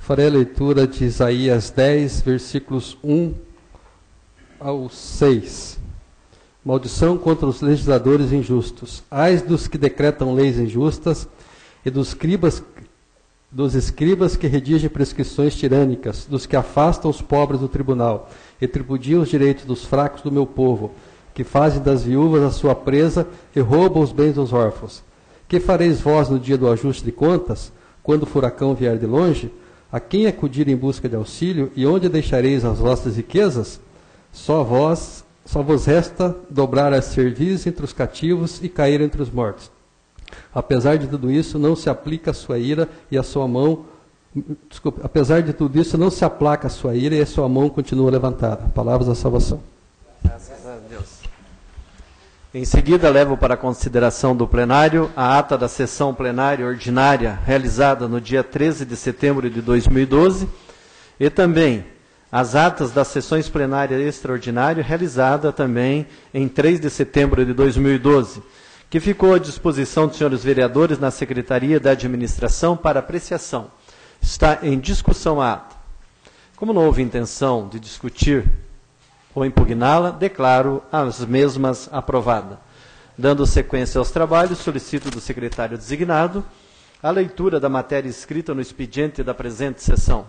Farei a leitura de Isaías 10, versículos 1 ao 6. Maldição contra os legisladores injustos. Ai dos que decretam leis injustas e dos escribas que redigem prescrições tirânicas, dos que afastam os pobres do tribunal e tripudiam os direitos dos fracos do meu povo, que fazem das viúvas a sua presa e roubam os bens dos órfãos. Que fareis vós no dia do ajuste de contas, quando o furacão vier de longe? A quem acudir em busca de auxílio, e onde deixareis as vossas riquezas? Só vos resta dobrar a cerviz entre os cativos e cair entre os mortos. Apesar de tudo isso, não se aplica a sua ira e a sua mão... Desculpe, apesar de tudo isso, não se aplaca a sua ira e a sua mão continua levantada. Palavras da salvação. Graças a Deus. Em seguida, levo para a consideração do plenário a ata da sessão plenária ordinária realizada no dia 13 de setembro de 2012 e também as atas das sessões plenárias extraordinárias realizada também em 3 de setembro de 2012, que ficou à disposição dos senhores vereadores na Secretaria da Administração para apreciação. Está em discussão a ata. Como não houve intenção de discutir ou impugná-la, declaro as mesmas aprovadas. Dando sequência aos trabalhos, solicito do secretário designado a leitura da matéria escrita no expediente da presente sessão.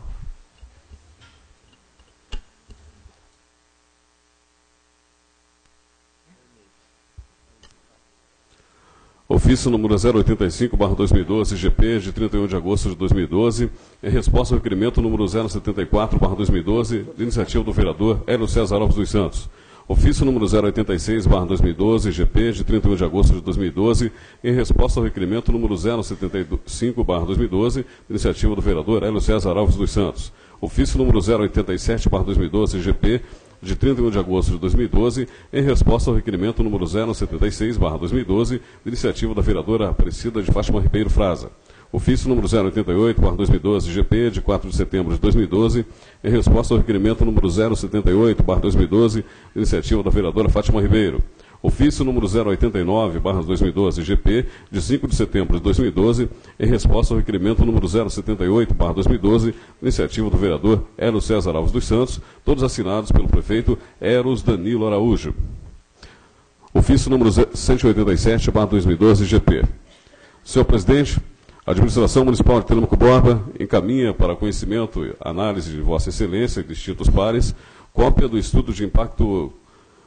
Ofício número 085/2012, GP, de 31 de agosto de 2012, em resposta ao requerimento número 074/2012, de iniciativa do vereador Hélio César Alves dos Santos. Ofício número 086/2012, GP, de 31 de agosto de 2012, em resposta ao requerimento número 075/2012, de iniciativa do vereador Hélio César Alves dos Santos. Ofício número 087/2012, GP, de 31 de agosto de 2012, em resposta ao requerimento número 076/2012, de iniciativa da vereadora Aparecida de Fátima Ribeiro Fraza. Ofício número 088/2012, GP, de 4 de setembro de 2012, em resposta ao requerimento número 078/2012, de iniciativa da vereadora Fátima Ribeiro. Ofício número 089/2012, GP, de 5 de setembro de 2012, em resposta ao requerimento número 078/2012, iniciativa do vereador Hélio César Alves dos Santos, todos assinados pelo prefeito Eros Danilo Araújo. Ofício número 187/2012, GP. Senhor presidente, a Administração Municipal de Telêmaco Borba encaminha para conhecimento e análise de Vossa Excelência e distintos pares cópia do estudo de impacto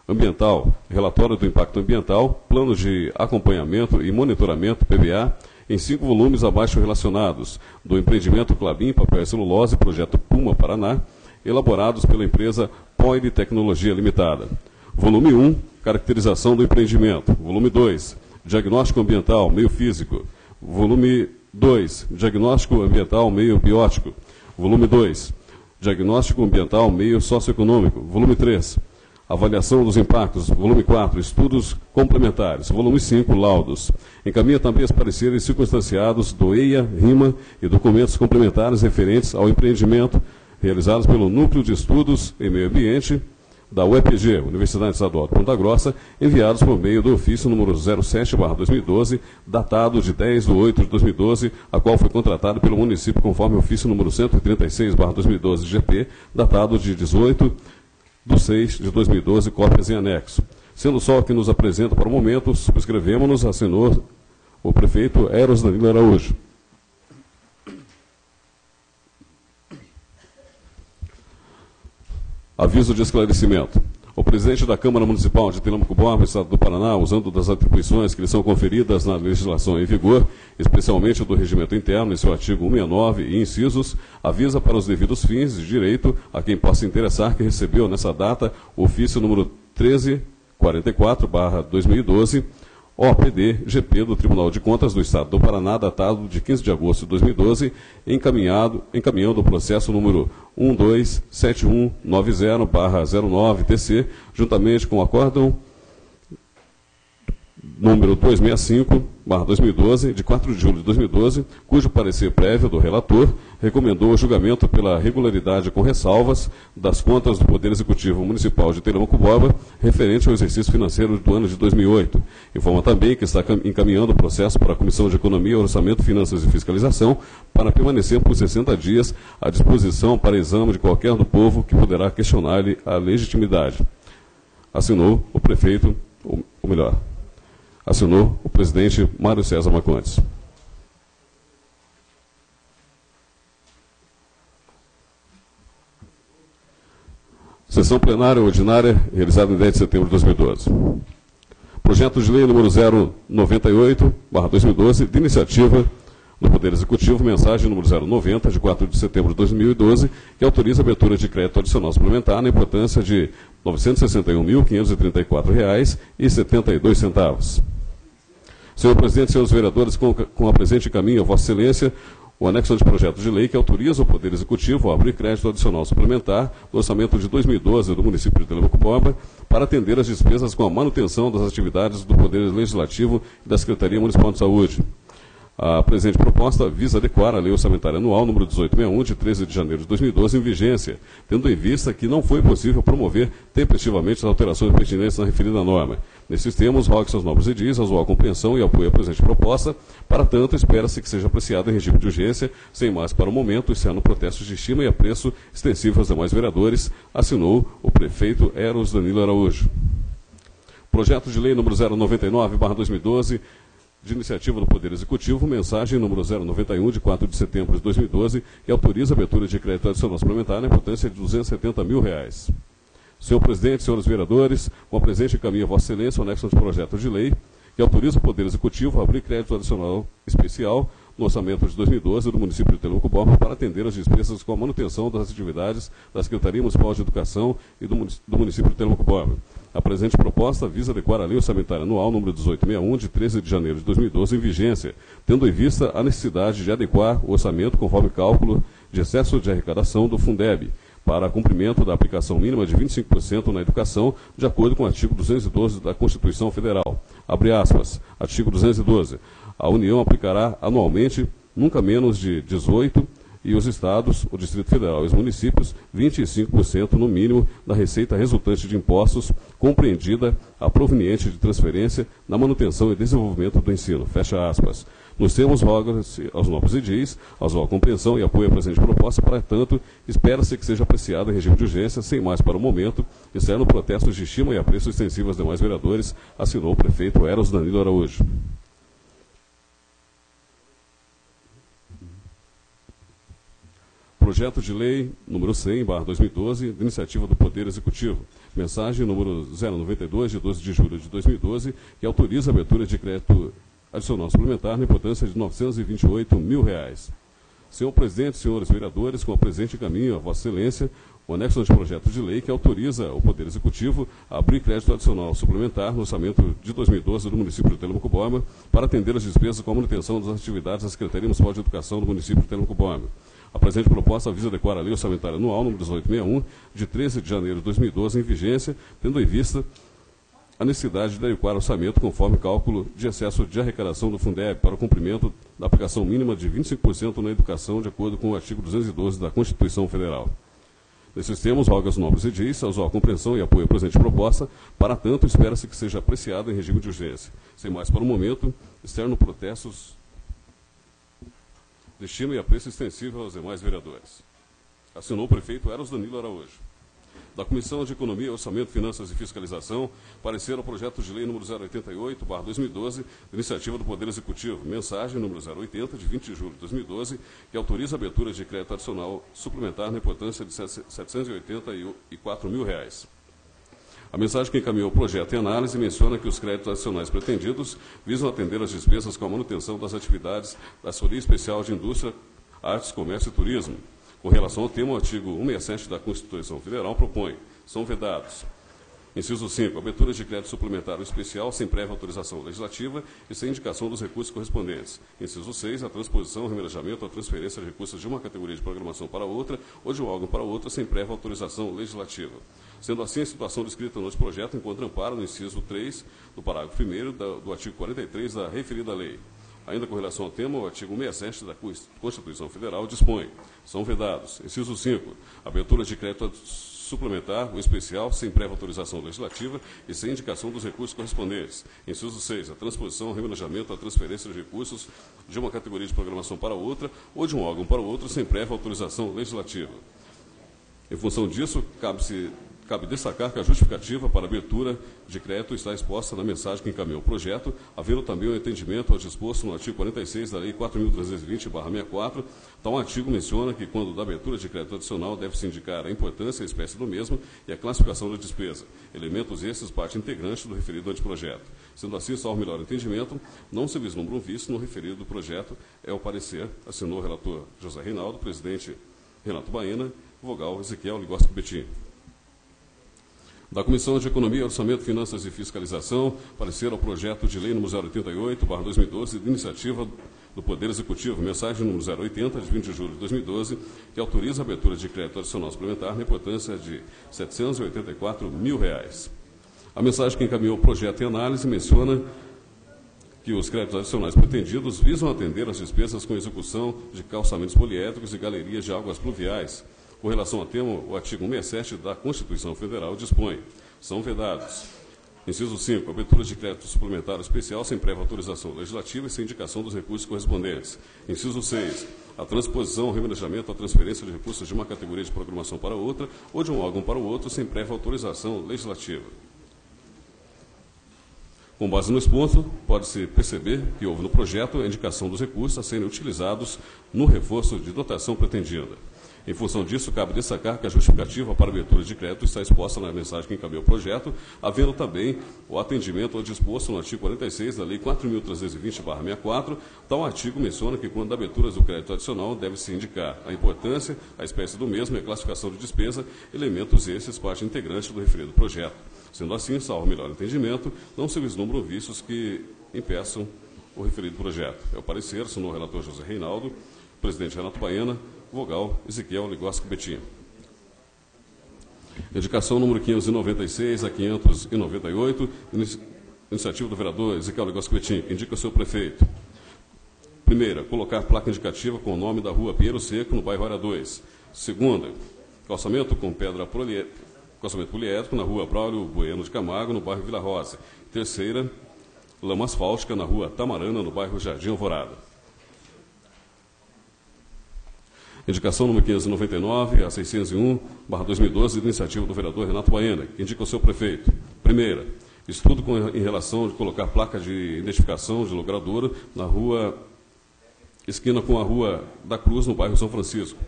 ambiental, relatório do impacto ambiental, plano de acompanhamento e monitoramento, PBA, em 5 volumes abaixo relacionados, do empreendimento Clabin Papel e Celulose, projeto Puma, Paraná, elaborados pela empresa Poile Tecnologia Limitada. Volume 1, caracterização do empreendimento. Volume 2, diagnóstico ambiental, meio físico. Volume 2, diagnóstico ambiental, meio biótico. Volume 2, diagnóstico ambiental, meio socioeconômico. Volume 3, avaliação dos impactos. Volume 4, estudos complementares. Volume 5, laudos. Encaminha também os pareceres circunstanciados do EIA, RIMA e documentos complementares referentes ao empreendimento realizados pelo Núcleo de Estudos em Meio Ambiente da UEPG, Universidade Estadual de Ponta Grossa, enviados por meio do ofício número 07/2012, datado de 10 de 8 de 2012, a qual foi contratado pelo município conforme o ofício número 136/2012, GP, datado de 18 de 6 de 2012, cópias em anexo. Sendo só o que nos apresenta para o momento, subscrevemos, assinou o prefeito Eros Danilo Araújo. Aviso de esclarecimento. O presidente da Câmara Municipal de Telêmaco Borba, Estado do Paraná, usando das atribuições que lhe são conferidas na legislação em vigor, especialmente do regimento interno, em seu artigo 169 e incisos, avisa para os devidos fins de direito a quem possa interessar que recebeu nessa data o ofício número 1344/2012, OPD GP do Tribunal de Contas do Estado do Paraná, datado de 15 de agosto de 2012, encaminhando o processo número 127190/09-TC, juntamente com o acórdão número 265/2012, de 4 de julho de 2012, cujo parecer prévio do relator recomendou o julgamento pela regularidade com ressalvas das contas do Poder Executivo Municipal de Telemaco-Borba referente ao exercício financeiro do ano de 2008. Informa também que está encaminhando o processo para a Comissão de Economia, Orçamento, Finanças e Fiscalização para permanecer por 60 dias à disposição para exame de qualquer do povo que poderá questionar-lhe a legitimidade. Assinou o prefeito, ou melhor, assinou o presidente Mário César Marcondes. Sessão plenária ordinária, realizada em 10 de setembro de 2012. Projeto de lei número 098/2012, de iniciativa do Poder Executivo, mensagem número 090, de 4 de setembro de 2012, que autoriza a abertura de crédito adicional suplementar na importância de R$ 961.534,72. Senhor presidente, senhores vereadores, com a presente encaminho a Vossa Excelência o anexo de projeto de lei que autoriza o Poder Executivo a abrir crédito adicional suplementar no orçamento de 2012 do município de Telemaco-Borba para atender as despesas com a manutenção das atividades do Poder Legislativo e da Secretaria Municipal de Saúde. A presente proposta visa adequar a Lei Orçamentária Anual número 1861, de 13 de janeiro de 2012, em vigência, tendo em vista que não foi possível promover tempestivamente as alterações pertinentes na referida norma. Nesses termos, rogue seus nobres edis a usual compreensão e apoio à presente proposta. Para tanto, espera-se que seja apreciada em regime de urgência, sem mais para o momento, externo protesto de estima e apreço extensivo aos demais vereadores. Assinou o prefeito Eros Danilo Araújo. Projeto de lei número 099/2012, de iniciativa do Poder Executivo, mensagem número 091, de 4 de setembro de 2012, que autoriza a abertura de crédito adicional suplementar na importância de R$ 270 mil. Senhor presidente, senhores vereadores, com a presente encaminho a Vossa Excelência o anexo de projeto de lei que autoriza o Poder Executivo a abrir crédito adicional especial no orçamento de 2012 do município de Telemaco-Borba para atender as despesas com a manutenção das atividades da Secretaria Municipal de Educação e do município de Telemaco-Borba. A presente proposta visa adequar a Lei Orçamentária Anual número 1861, de 13 de janeiro de 2012, em vigência, tendo em vista a necessidade de adequar o orçamento conforme cálculo de excesso de arrecadação do Fundeb, para cumprimento da aplicação mínima de 25% na educação, de acordo com o artigo 212 da Constituição Federal. Abre aspas, artigo 212. A União aplicará anualmente nunca menos de 18%, e os estados, o Distrito Federal e os municípios, 25% no mínimo da receita resultante de impostos, compreendida a proveniente de transferência na manutenção e desenvolvimento do ensino. Fecha aspas. Nos termos, roga-se aos nobres edis a sua compreensão e apoio à presente proposta, para tanto, espera-se que seja apreciada em regime de urgência, sem mais para o momento, externo protestos de estima e apreço extensivo aos demais vereadores. Assinou o prefeito Eros Danilo Araújo. Projeto de lei número 100/2012, de iniciativa do Poder Executivo. Mensagem número 092, de 12 de julho de 2012, que autoriza a abertura de crédito adicional suplementar na importância de R$ 928 mil. Senhor presidente, senhores vereadores, com o presente encaminho a Vossa Excelência o anexo de projeto de lei que autoriza o Poder Executivo a abrir crédito adicional suplementar no orçamento de 2012 do município de Telemaco-Borba para atender as despesas com a manutenção das atividades da Secretaria Municipal de Educação do município de Telemaco-Borba. A presente proposta visa adequar a Lei Orçamentária Anual número 1861, de 13 de janeiro de 2012, em vigência, tendo em vista a necessidade de adequar o orçamento conforme cálculo de excesso de arrecadação do Fundeb para o cumprimento da aplicação mínima de 25% na educação, de acordo com o artigo 212 da Constituição Federal. Nesses termos, roga aos nobres edis a sua compreensão e apoio à presente proposta. Para tanto, espera-se que seja apreciada em regime de urgência. Sem mais para o momento, externo protestos de estima e apreço extensível aos demais vereadores. Assinou o prefeito Eros Danilo Araújo. Da Comissão de Economia, Orçamento, Finanças e Fiscalização, parecer ao projeto de lei número 088/2012, de iniciativa do Poder Executivo. Mensagem número 080, de 20 de julho de 2012, que autoriza a abertura de crédito adicional suplementar na importância de R$ 784 mil. A mensagem que encaminhou o projeto em análise menciona que os créditos adicionais pretendidos visam atender às despesas com a manutenção das atividades da Assessoria Especial de Indústria, Artes, Comércio e Turismo. Com relação ao tema, o artigo 167 da Constituição Federal propõe: são vedados. Inciso 5. Abertura de crédito suplementar ou especial sem prévia autorização legislativa e sem indicação dos recursos correspondentes. Inciso 6. A transposição, remanejamento ou transferência de recursos de uma categoria de programação para outra ou de um órgão para outra sem prévia autorização legislativa. Sendo assim, a situação descrita no projeto encontra amparo no inciso 3 do parágrafo 1º do artigo 43 da referida lei. Ainda com relação ao tema, o artigo 67 da Constituição Federal dispõe: são vedados, inciso 5, abertura de crédito suplementar ou especial sem prévia autorização legislativa e sem indicação dos recursos correspondentes. Inciso 6, a transposição, remanejamento, a transferência de recursos de uma categoria de programação para outra ou de um órgão para outro sem prévia autorização legislativa. Em função disso, cabe destacar que a justificativa para a abertura de crédito está exposta na mensagem que encaminhou o projeto, havendo também o entendimento ao disposto no artigo 46 da Lei 4.320/64. Tal artigo menciona que, quando da abertura de crédito adicional, deve-se indicar a importância e a espécie do mesmo e a classificação da despesa, elementos esses parte integrante do referido anteprojeto. Sendo assim, salvo melhor entendimento, não se vislumbra um vício no referido projeto, é o parecer, assinou o relator José Reinaldo, presidente Renato Baena, vogal Ezequiel Ligoski Betim. Da Comissão de Economia, Orçamento, Finanças e Fiscalização, parecer ao projeto de lei número 088/2012, de iniciativa do Poder Executivo, mensagem número 080, de 20 de julho de 2012, que autoriza a abertura de crédito adicional suplementar na importância de R$ 784 mil. A mensagem que encaminhou o projeto em análise menciona que os créditos adicionais pretendidos visam atender às despesas com execução de calçamentos poliédricos e galerias de águas pluviais. Com relação ao tema, o artigo 167 da Constituição Federal dispõe: são vedados. Inciso 5, abertura de crédito suplementar especial sem prévia autorização legislativa e sem indicação dos recursos correspondentes. Inciso 6, a transposição, o remanejamento, a transferência de recursos de uma categoria de programação para outra ou de um órgão para o outro sem prévia autorização legislativa. Com base nesse ponto, pode-se perceber que houve no projeto a indicação dos recursos a serem utilizados no reforço de dotação pretendida. Em função disso, cabe destacar que a justificativa para a abertura de crédito está exposta na mensagem que encaminhou o projeto, havendo também o atendimento ao disposto no artigo 46 da Lei 4.320/64. Tal artigo menciona que, quando da abertura do crédito adicional, deve-se indicar a importância, a espécie do mesmo e a classificação de despesa, elementos esses parte integrante do referido projeto. Sendo assim, salvo melhor entendimento, não se vislumbram vícios que impeçam o referido projeto. É o parecer, assinou o relator José Reinaldo, presidente Renato Baena, vogal Ezequiel Ligoski Betim. Indicação número 596 a 598, iniciativa do vereador Ezequiel Ligoski Betim, que indica o seu prefeito. Primeira, colocar placa indicativa com o nome da rua Pinheiro Seco, no bairro Área 2. Segunda, calçamento com pedra calçamento poliédrico na rua Braulio Bueno de Camargo, no bairro Vila Rosa. Terceira, lama asfáltica na rua Tamarana, no bairro Jardim Alvorada. Indicação número 599 a 601/2012, de iniciativa do vereador Renato Baena, que indica o seu prefeito. Primeira, estudo em relação de colocar placa de identificação de logradora na rua, esquina com a Rua da Cruz, no bairro São Francisco.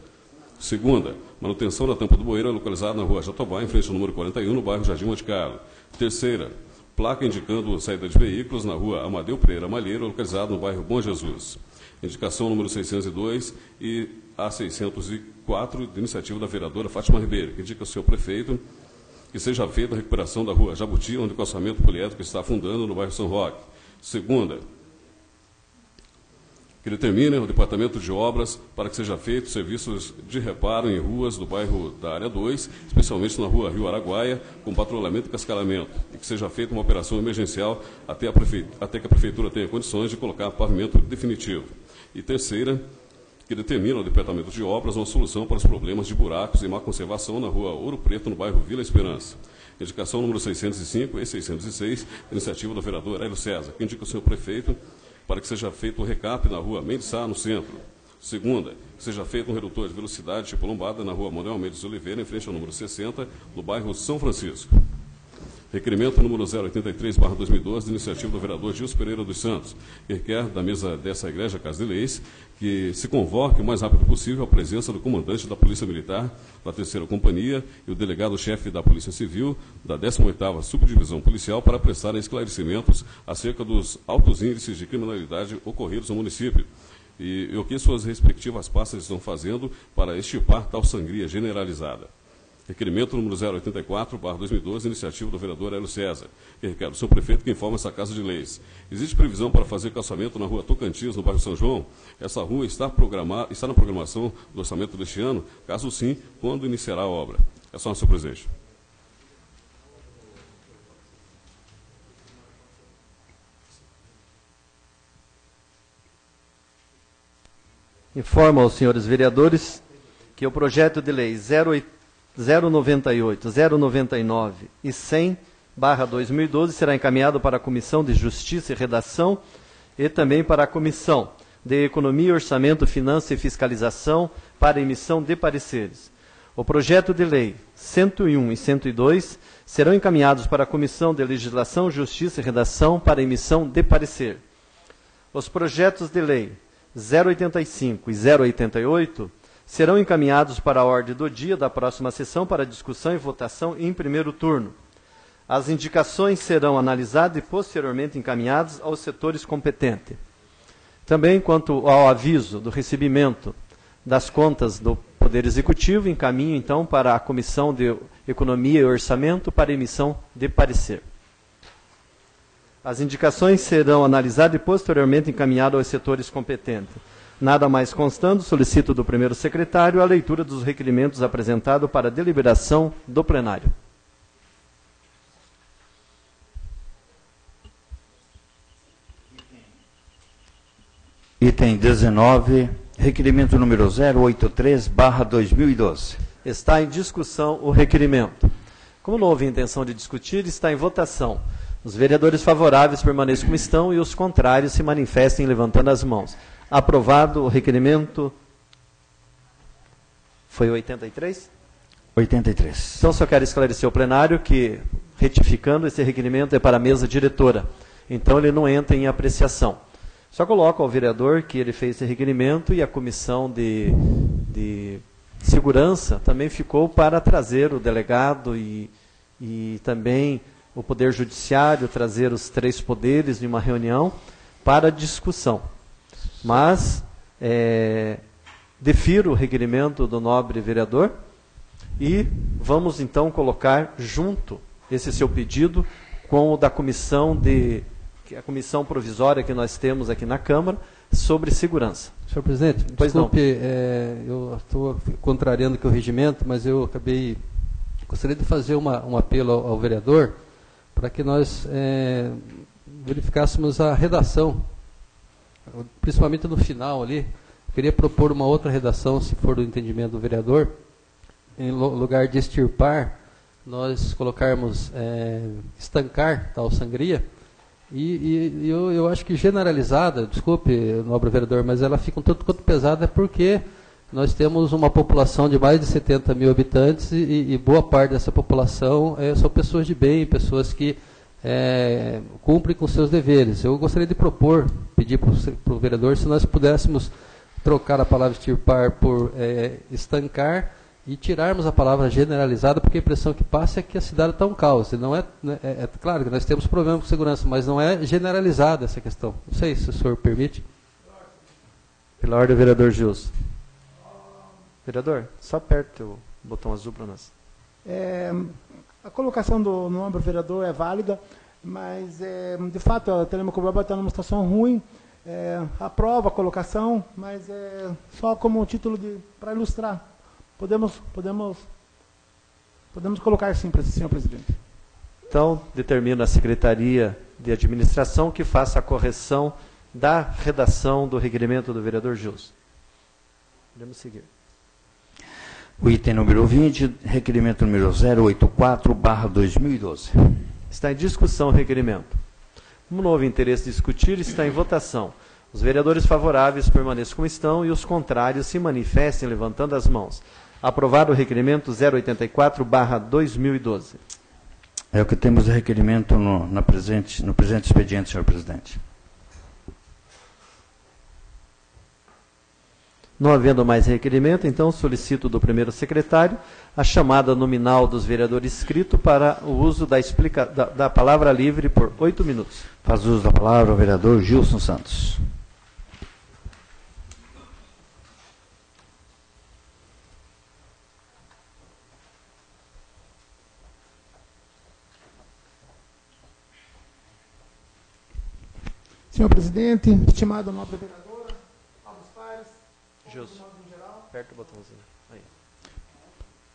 Segunda, manutenção da tampa do bueiro localizada na rua Jatobá, em frente ao número 41, no bairro Jardim Monte Carlo. Terceira, placa indicando saída de veículos na rua Amadeu Pereira Malheiro, localizada no bairro Bom Jesus. Indicação número 602 e a 604, de iniciativa da vereadora Fátima Ribeiro, que indica o seu prefeito que seja feita a recuperação da rua Jabuti, onde o calçamento poliédrico está afundando, no bairro São Roque. Segunda, que determine o Departamento de Obras para que seja feito serviços de reparo em ruas do bairro da Área 2, especialmente na rua Rio Araguaia, com patrulhamento e cascalhamento, e que seja feita uma operação emergencial até que a Prefeitura tenha condições de colocar pavimento definitivo. E terceira, que determina o Departamento de Obras uma solução para os problemas de buracos e má conservação na rua Ouro Preto, no bairro Vila Esperança. Indicação número 605 e 606, iniciativa do vereador Hélio César, que indica o senhor prefeito para que seja feito o recap na rua Mendes Sá, no centro. Segunda, que seja feito um redutor de velocidade tipo lombada na rua Manuel Mendes de Oliveira, em frente ao número 60, no bairro São Francisco. Requerimento número 083/2012, de iniciativa do vereador Gilson Pereira dos Santos, que requer da mesa dessa Igreja Casa de Leis que se convoque o mais rápido possível a presença do comandante da Polícia Militar, da 3ª Companhia, e o delegado-chefe da Polícia Civil, da 18ª Subdivisão Policial, para prestarem esclarecimentos acerca dos altos índices de criminalidade ocorridos no município e o que suas respectivas pastas estão fazendo para extirpar tal sangria generalizada. Requerimento número 084/2012, iniciativa do vereador Hélio César, que requer do seu prefeito que informe essa Casa de Leis. Existe previsão para fazer calçamento na rua Tocantins, no bairro São João? Essa rua está na programação do orçamento deste ano? Caso sim, quando iniciará a obra? É só, senhor presidente. Informo aos senhores vereadores que o projeto de lei 098, 099 e 100/2012 será encaminhado para a Comissão de Justiça e Redação e também para a Comissão de Economia, Orçamento, Finanças e Fiscalização para emissão de pareceres. O projeto de lei 101 e 102 serão encaminhados para a Comissão de Legislação, Justiça e Redação para emissão de parecer. Os projetos de lei 085 e 088 serão encaminhados para a ordem do dia da próxima sessão para discussão e votação em primeiro turno. As indicações serão analisadas e posteriormente encaminhadas aos setores competentes. Também, quanto ao aviso do recebimento das contas do Poder Executivo, encaminho, então, para a Comissão de Economia e Orçamento para emissão de parecer. As indicações serão analisadas e posteriormente encaminhadas aos setores competentes. Nada mais constando, solicito do primeiro secretário a leitura dos requerimentos apresentados para deliberação do plenário. Item 19, requerimento número 083/2012. Está em discussão o requerimento. Como não houve intenção de discutir, está em votação. Os vereadores favoráveis permaneçam como estão e os contrários se manifestem levantando as mãos. Aprovado o requerimento. Foi 83? 83. Então, só quero esclarecer ao plenário que, retificando, esse requerimento é para a mesa diretora. Então, ele não entra em apreciação. Só coloco ao vereador que ele fez esse requerimento e a comissão de segurança também ficou para trazer o delegado e também o Poder Judiciário, trazer os três poderes em uma reunião para discussão. Mas defiro o requerimento do nobre vereador e vamos então colocar junto esse seu pedido com o da comissão a comissão provisória que nós temos aqui na Câmara sobre segurança. Senhor presidente, pois desculpe, eu estou contrariando aqui o regimento, mas eu gostaria de fazer um apelo ao vereador para que nós verificássemos a redação, principalmente no final ali. Eu queria propor uma outra redação, se for do entendimento do vereador, em lugar de extirpar, nós colocarmos estancar tal sangria. E eu acho que generalizada, desculpe, nobre vereador, mas ela fica um tanto quanto pesada porque nós temos uma população de mais de 70 mil habitantes e boa parte dessa população são pessoas de bem, pessoas que cumprem com seus deveres. Eu gostaria de pedir para o vereador se nós pudéssemos trocar a palavra extirpar por estancar e tirarmos a palavra generalizada, porque a impressão que passa é que a cidade está um caos. E não é claro que nós temos problemas com segurança, mas não é generalizada essa questão. Não sei se o senhor permite. Pela ordem, vereador Gilson. Vereador, só aperte o botão azul para nós. A colocação do nobre vereador é válida, mas, de fato, a Telemacobraba está numa situação ruim. Aprova a colocação, mas só como título para ilustrar. Podemos colocar sim, senhor presidente. Então, determina a Secretaria de Administração que faça a correção da redação do requerimento do vereador Gilson. Podemos seguir. O item número 20, requerimento número 084/2012. Está em discussão o requerimento. Como não houve interesse de discutir, está em votação. Os vereadores favoráveis permaneçam como estão e os contrários se manifestem levantando as mãos. Aprovado o requerimento 084/2012. É o que temos de requerimento no presente expediente, senhor presidente. Não havendo mais requerimento, então solicito do primeiro secretário a chamada nominal dos vereadores inscritos para o uso da palavra livre por 8 minutos. Faz uso da palavra o vereador Gilson Santos. Senhor presidente, estimado nobre vereador, Alves Pares, Gilson, aperta o botãozinho. Aí.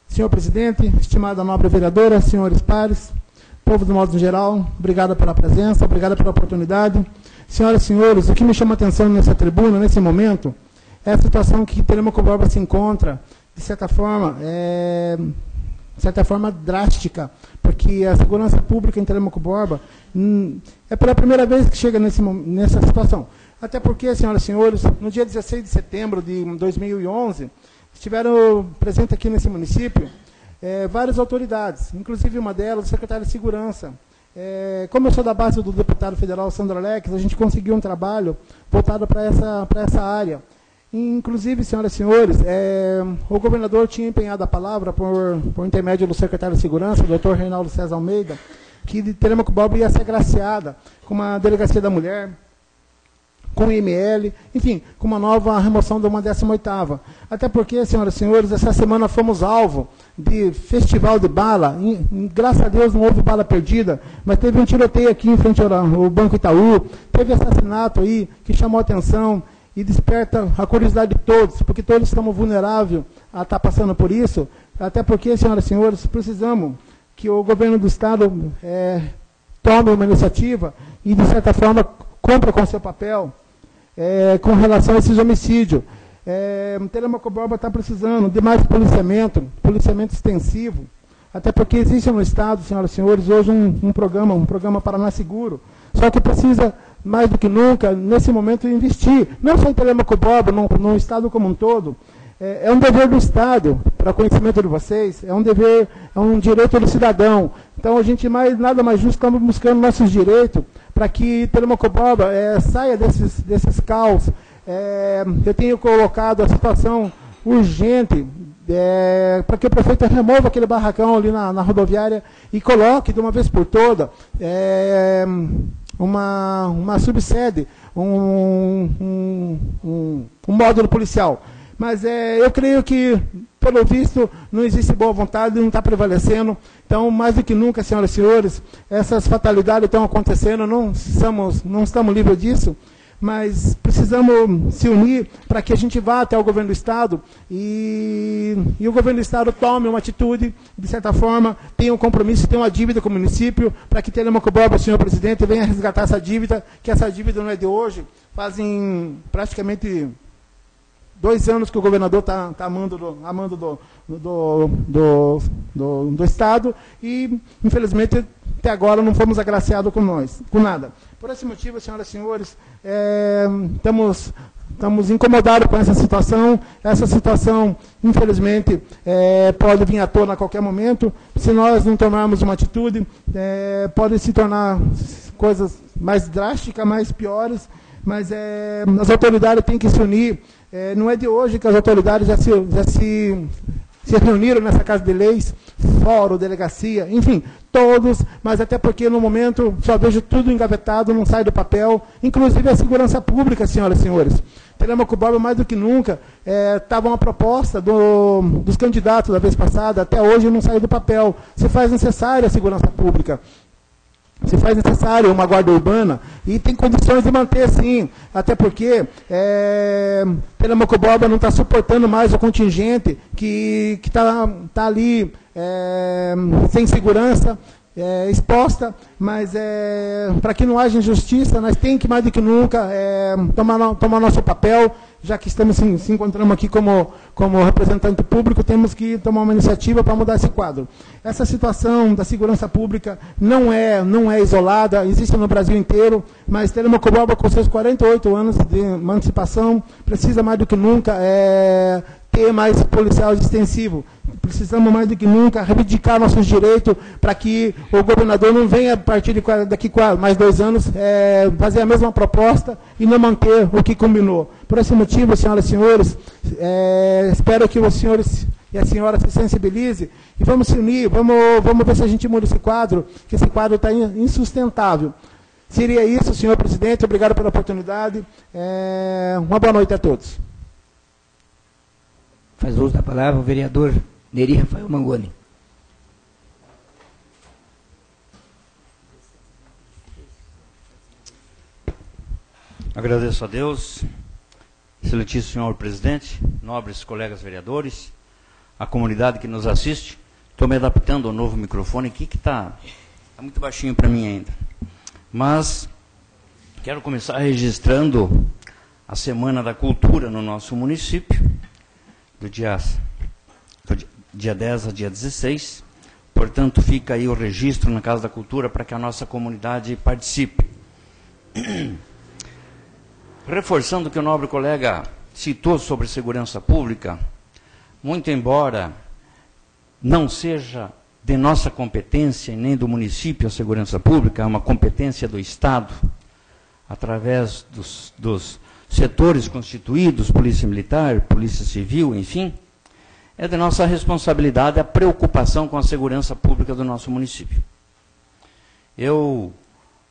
Senhor presidente, estimada nobre vereadora, senhores pares, povo do modo geral, obrigado pela presença, obrigado pela oportunidade. Senhoras e senhores, o que me chama a atenção nessa tribuna, nesse momento, é a situação que Telêmaco Borba se encontra, de certa forma drástica, porque a segurança pública em Telêmaco Borba é pela primeira vez que chega nessa situação. Até porque, senhoras e senhores, no dia 16 de setembro de 2011, estiveram presentes aqui nesse município várias autoridades, inclusive uma delas, o secretário de Segurança. Como eu sou da base do deputado federal Sandro Alex, a gente conseguiu um trabalho voltado para essa área. Inclusive, senhoras e senhores, o governador tinha empenhado a palavra por intermédio do secretário de Segurança, o doutor Reinaldo César Almeida, que de Telêmaco Borba ia ser agraciada com uma delegacia da mulher, com o IML, enfim, com uma nova remoção de uma 18ª. Até porque, senhoras e senhores, essa semana fomos alvo de festival de bala, graças a Deus não houve bala perdida, mas teve um tiroteio aqui em frente ao Banco Itaú, teve assassinato aí que chamou a atenção, e desperta a curiosidade de todos, porque todos estamos vulneráveis a estar passando por isso, até porque, senhoras e senhores, precisamos que o governo do Estado tome uma iniciativa e, de certa forma, cumpra com o seu papel com relação a esses homicídios. Telêmaco Borba está precisando de mais policiamento extensivo, até porque existe no Estado, senhoras e senhores, hoje um programa Paraná Seguro, só que precisa, mais do que nunca, nesse momento, investir. Não só em Telêmaco Borba, no Estado como um todo. É um dever do Estado, para conhecimento de vocês, é um dever, é um direito do cidadão. Então, a gente nada mais justo, estamos buscando nossos direitos para que Telêmaco Borba saia desses caos. Eu tenho colocado a situação urgente para que o prefeito remova aquele barracão ali na rodoviária e coloque, de uma vez por toda, uma subsede, um módulo policial. Mas eu creio que, pelo visto, não existe boa vontade, não está prevalecendo. Então, mais do que nunca, senhoras e senhores, essas fatalidades estão acontecendo, não estamos livres disso, mas precisamos se unir para que a gente vá até o governo do Estado e o governo do Estado tome uma atitude, de certa forma, tenha um compromisso, tenha uma dívida com o município, para que Telêmaco Borba, senhor presidente, venha resgatar essa dívida, que essa dívida não é de hoje, fazem praticamente 2 anos que o governador está amando do Estado e, infelizmente, até agora não fomos agraciados com nada. Por esse motivo, senhoras e senhores, estamos incomodados com essa situação. Essa situação, infelizmente, pode vir à tona a qualquer momento. Se nós não tomarmos uma atitude, pode se tornar coisas mais drásticas, mais piores, mas as autoridades têm que se unir. Não é de hoje que as autoridades já se reuniram nessa Casa de Leis, fórum, delegacia, enfim, todos, mas até porque no momento só vejo tudo engavetado, não sai do papel, inclusive a segurança pública, senhoras e senhores. Telêmaco Borba, mais do que nunca, estava uma proposta dos candidatos da vez passada, até hoje não saiu do papel. Se faz necessária a segurança pública. Se faz necessário uma guarda urbana e tem condições de manter, sim, até porque Telêmaco Borba não está suportando mais o contingente que tá ali sem segurança, exposta, mas para que não haja injustiça, nós temos que, mais do que nunca, tomar nosso papel, já que estamos se encontrando aqui como representante público, temos que tomar uma iniciativa para mudar esse quadro. Essa situação da segurança pública não é isolada, existe no Brasil inteiro, mas Telêmaco Borba, com seus 48 anos de emancipação, precisa mais do que nunca ter mais policial extensivo. Precisamos mais do que nunca reivindicar nossos direitos para que o governador não venha, a partir daqui mais 2 anos, fazer a mesma proposta e não manter o que combinou. Por esse motivo, senhoras e senhores, espero que os senhores e a senhora se sensibilize e vamos se unir, vamos ver se a gente muda esse quadro, que esse quadro está insustentável. Seria isso, senhor presidente, obrigado pela oportunidade. Uma boa noite a todos. Faz uso da palavra o vereador Neri Rafael Mangoni. Agradeço a Deus, excelentíssimo senhor presidente, nobres colegas vereadores, a comunidade que nos assiste. Estou me adaptando ao novo microfone aqui, que está muito baixinho para mim ainda. Mas quero começar registrando a Semana da Cultura no nosso município, do dia 10 a dia 16. Portanto, fica aí o registro na Casa da Cultura para que a nossa comunidade participe. Reforçando o que o nobre colega citou sobre segurança pública, muito embora não seja de nossa competência, nem do município a segurança pública, é uma competência do Estado, através dos setores constituídos, Polícia Militar, Polícia Civil, enfim, é de nossa responsabilidade a preocupação com a segurança pública do nosso município. Eu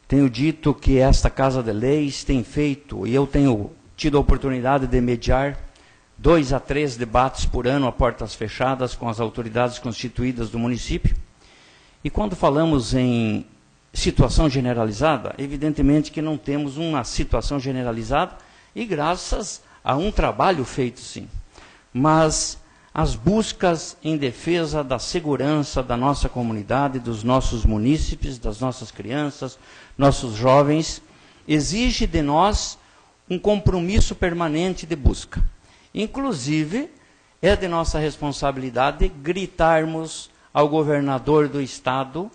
tenho dito que esta Casa de Leis tem feito, e eu tenho tido a oportunidade de mediar 2 a 3 debates por ano a portas fechadas com as autoridades constituídas do município. E quando falamos em situação generalizada, evidentemente que não temos uma situação generalizada, e graças a um trabalho feito sim. Mas as buscas em defesa da segurança da nossa comunidade, dos nossos munícipes, das nossas crianças, nossos jovens, exige de nós um compromisso permanente de busca. Inclusive, é de nossa responsabilidade gritarmos ao governador do Estado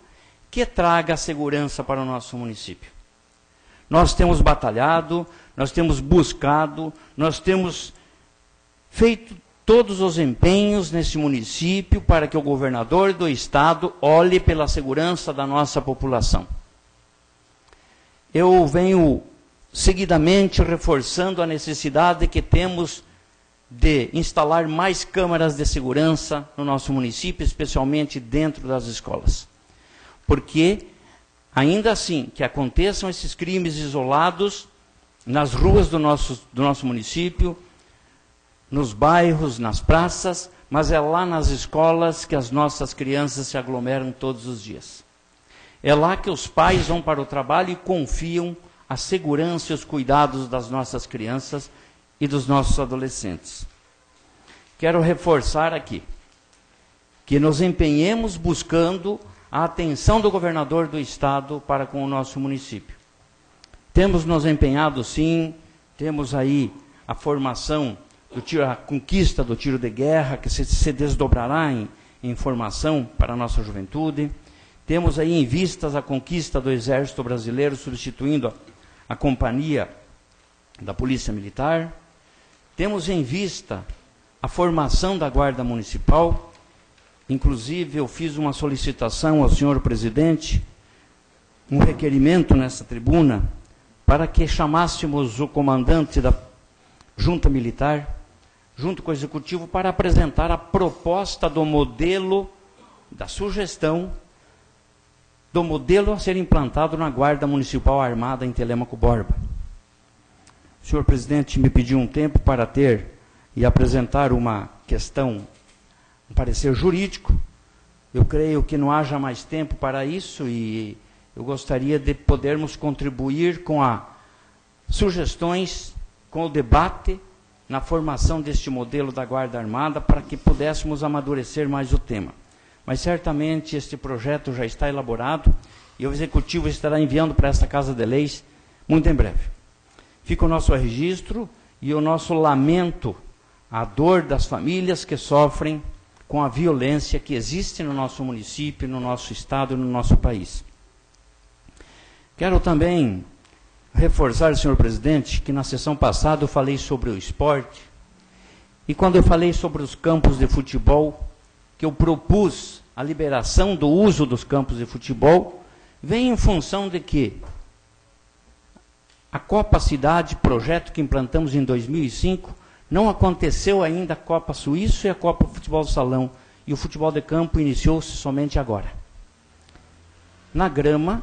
que traga a segurança para o nosso município. Nós temos batalhado, nós temos buscado, nós temos feito todos os empenhos nesse município para que o governador do Estado olhe pela segurança da nossa população. Eu venho seguidamente reforçando a necessidade que temos de instalar mais câmaras de segurança no nosso município, especialmente dentro das escolas. Porque, ainda assim, que aconteçam esses crimes isolados nas ruas do nosso município, nos bairros, nas praças, mas é lá nas escolas que as nossas crianças se aglomeram todos os dias. É lá que os pais vão para o trabalho e confiam a segurança e os cuidados das nossas crianças e dos nossos adolescentes. Quero reforçar aqui que nos empenhemos buscando a atenção do governador do Estado para com o nosso município. Temos nos empenhado sim, temos aí a formação, a conquista do tiro de guerra, que se desdobrará em formação para a nossa juventude. Temos aí em vistas a conquista do Exército Brasileiro, substituindo a companhia da Polícia Militar. Temos em vista a formação da Guarda Municipal. Inclusive, eu fiz uma solicitação ao senhor presidente, um requerimento nessa tribuna, para que chamássemos o comandante da Junta Militar, junto com o Executivo, para apresentar a proposta do modelo, da sugestão, do modelo a ser implantado na Guarda Municipal Armada em Telêmaco Borba. O senhor presidente me pediu um tempo para ter e apresentar uma questão, um parecer jurídico. Eu creio que não haja mais tempo para isso e eu gostaria de podermos contribuir com as sugestões, com o debate na formação deste modelo da Guarda Armada para que pudéssemos amadurecer mais o tema. Mas certamente este projeto já está elaborado e o Executivo estará enviando para esta Casa de Leis muito em breve. Fica o nosso registro e o nosso lamento, a dor das famílias que sofrem com a violência que existe no nosso município, no nosso estado e no nosso país. Quero também reforçar, senhor presidente, que na sessão passada eu falei sobre o esporte e quando eu falei sobre os campos de futebol, que eu propus a liberação do uso dos campos de futebol, vem em função de que a Copa Cidade, projeto que implantamos em 2005, não aconteceu ainda a Copa Suíço e a Copa Futebol Salão, e o futebol de campo iniciou-se somente agora. Na grama,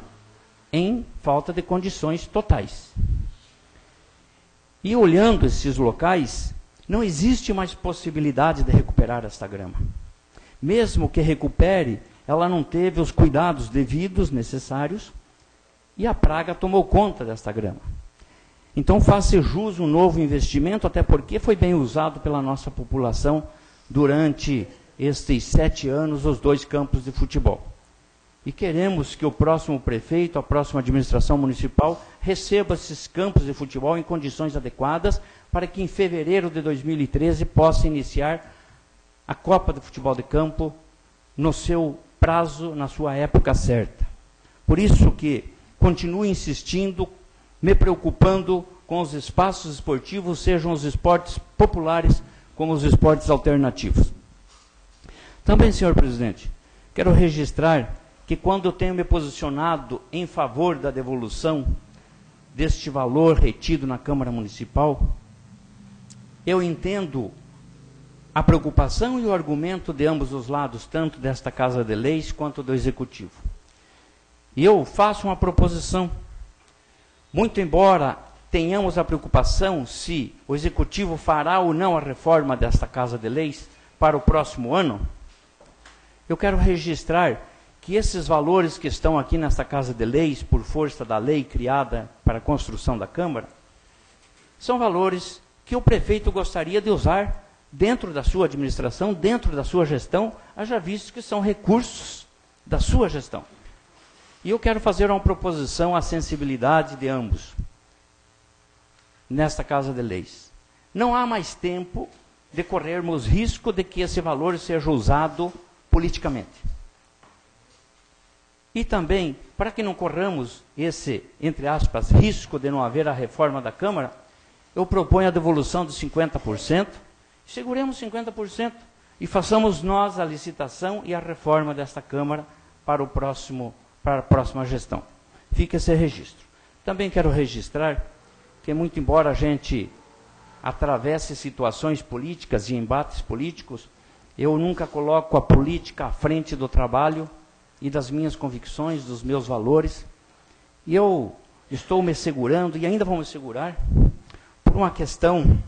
em falta de condições totais. E olhando esses locais, não existe mais possibilidade de recuperar esta grama. Mesmo que recupere, ela não teve os cuidados devidos, necessários, e a praga tomou conta desta grama. Então, faz-se jus um novo investimento, até porque foi bem usado pela nossa população durante estes 7 anos, os 2 campos de futebol. E queremos que o próximo prefeito, a próxima administração municipal, receba esses campos de futebol em condições adequadas para que em fevereiro de 2013 possa iniciar a Copa de Futebol de Campo no seu prazo, na sua época certa. Por isso que continuo insistindo, me preocupando com os espaços esportivos, sejam os esportes populares como os esportes alternativos. Também, senhor presidente, quero registrar que quando eu tenho me posicionado em favor da devolução deste valor retido na Câmara Municipal, eu entendo a preocupação e o argumento de ambos os lados, tanto desta Casa de Leis quanto do Executivo. E eu faço uma proposição. Muito embora tenhamos a preocupação se o Executivo fará ou não a reforma desta Casa de Leis para o próximo ano, eu quero registrar que esses valores que estão aqui nesta Casa de Leis, por força da lei criada para a construção da Câmara, são valores que o prefeito gostaria de usar dentro da sua administração, dentro da sua gestão, haja visto que são recursos da sua gestão. E eu quero fazer uma proposição à sensibilidade de ambos nesta Casa de Leis. Não há mais tempo de corrermos risco de que esse valor seja usado politicamente. E também, para que não corramos esse, entre aspas, risco de não haver a reforma da Câmara, eu proponho a devolução de 50%, seguremos 50% e façamos nós a licitação e a reforma desta Câmara para a próxima gestão. Fica esse registro. Também quero registrar que, muito embora a gente atravesse situações políticas e embates políticos, eu nunca coloco a política à frente do trabalho e das minhas convicções, dos meus valores. E eu estou me segurando, e ainda vou me segurar, por uma questão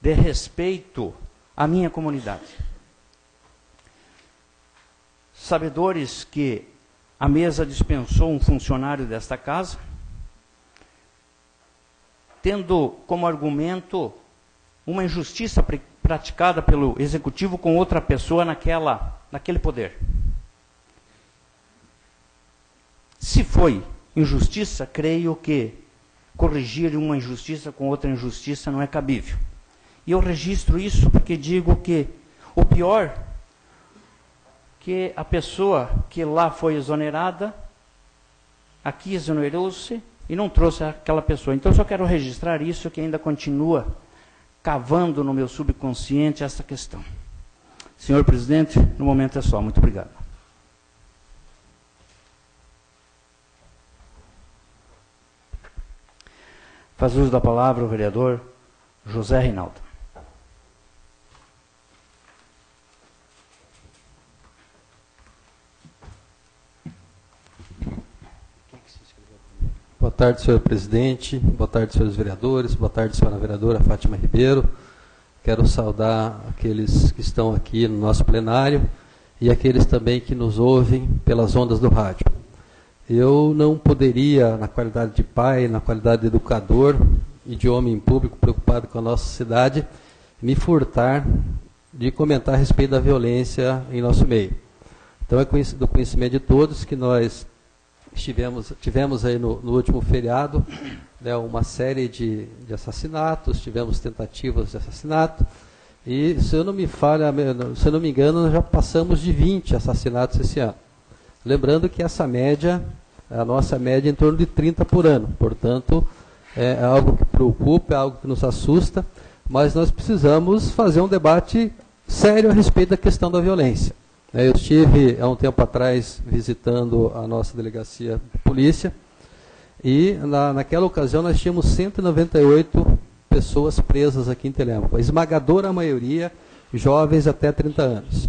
de respeito à minha comunidade. Sabedores que a mesa dispensou um funcionário desta casa, tendo como argumento uma injustiça praticada pelo Executivo com outra pessoa naquele poder. Se foi injustiça, creio que corrigir uma injustiça com outra injustiça não é cabível. E eu registro isso porque digo que o pior, que a pessoa que lá foi exonerada, aqui exonerou-se e não trouxe aquela pessoa. Então eu só quero registrar isso, que ainda continua cavando no meu subconsciente essa questão. Senhor presidente, no momento é só. Muito obrigado. Faz uso da palavra o vereador José Reinaldo. Boa tarde, senhor presidente. Boa tarde, senhores vereadores. Boa tarde, senhora vereadora Fátima Ribeiro. Quero saudar aqueles que estão aqui no nosso plenário e aqueles também que nos ouvem pelas ondas do rádio. Eu não poderia, na qualidade de pai, na qualidade de educador e de homem público preocupado com a nossa cidade, me furtar de comentar a respeito da violência em nosso meio. Então é do conhecimento de todos que nós tivemos aí no último feriado, né, uma série de assassinatos, tivemos tentativas de assassinato, e se eu não me engano, nós já passamos de 20 assassinatos esse ano. Lembrando que essa média, a nossa média é em torno de 30 por ano, portanto, é algo que preocupa, é algo que nos assusta, mas nós precisamos fazer um debate sério a respeito da questão da violência. Eu estive, há um tempo atrás, visitando a nossa delegacia de polícia, e naquela ocasião nós tínhamos 198 pessoas presas aqui em Telêmaco, a esmagadora maioria jovens até 30 anos.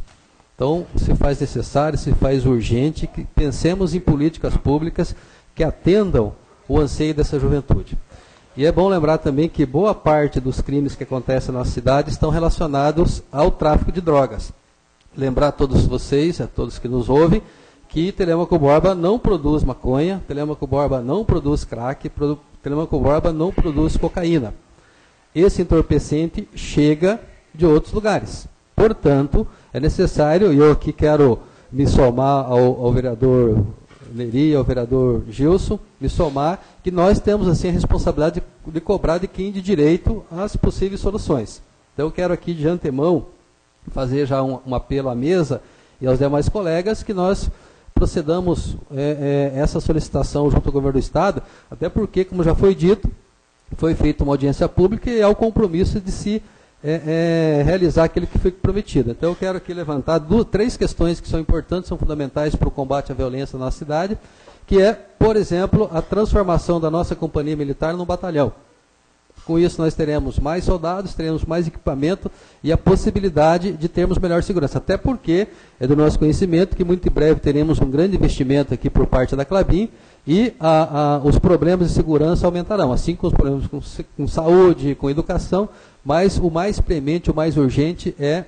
Então, se faz necessário, se faz urgente, que pensemos em políticas públicas que atendam o anseio dessa juventude. E é bom lembrar também que boa parte dos crimes que acontecem na nossa cidade estão relacionados ao tráfico de drogas. Lembrar a todos vocês, a todos que nos ouvem, que Telêmaco Borba não produz maconha, Telêmaco Borba não produz crack, Telêmaco Borba não produz cocaína. Esse entorpecente chega de outros lugares. Portanto, é necessário, e eu aqui quero me somar ao vereador Neri, ao vereador Gilson, me somar, que nós temos assim a responsabilidade de cobrar de quem de direito as possíveis soluções. Então eu quero aqui de antemão fazer já um apelo à mesa e aos demais colegas que nós procedamos essa solicitação junto ao governo do Estado, até porque, como já foi dito, foi feita uma audiência pública e há o compromisso de se realizar aquilo que foi prometido. Então eu quero aqui levantar três questões que são importantes, são fundamentais para o combate à violência na nossa cidade, que é, por exemplo, a transformação da nossa companhia militar num batalhão. Com isso nós teremos mais soldados, teremos mais equipamento e a possibilidade de termos melhor segurança. Até porque é do nosso conhecimento que muito em breve teremos um grande investimento aqui por parte da Klabin e os problemas de segurança aumentarão, assim como os problemas com saúde, com educação, mas o mais premente, o mais urgente é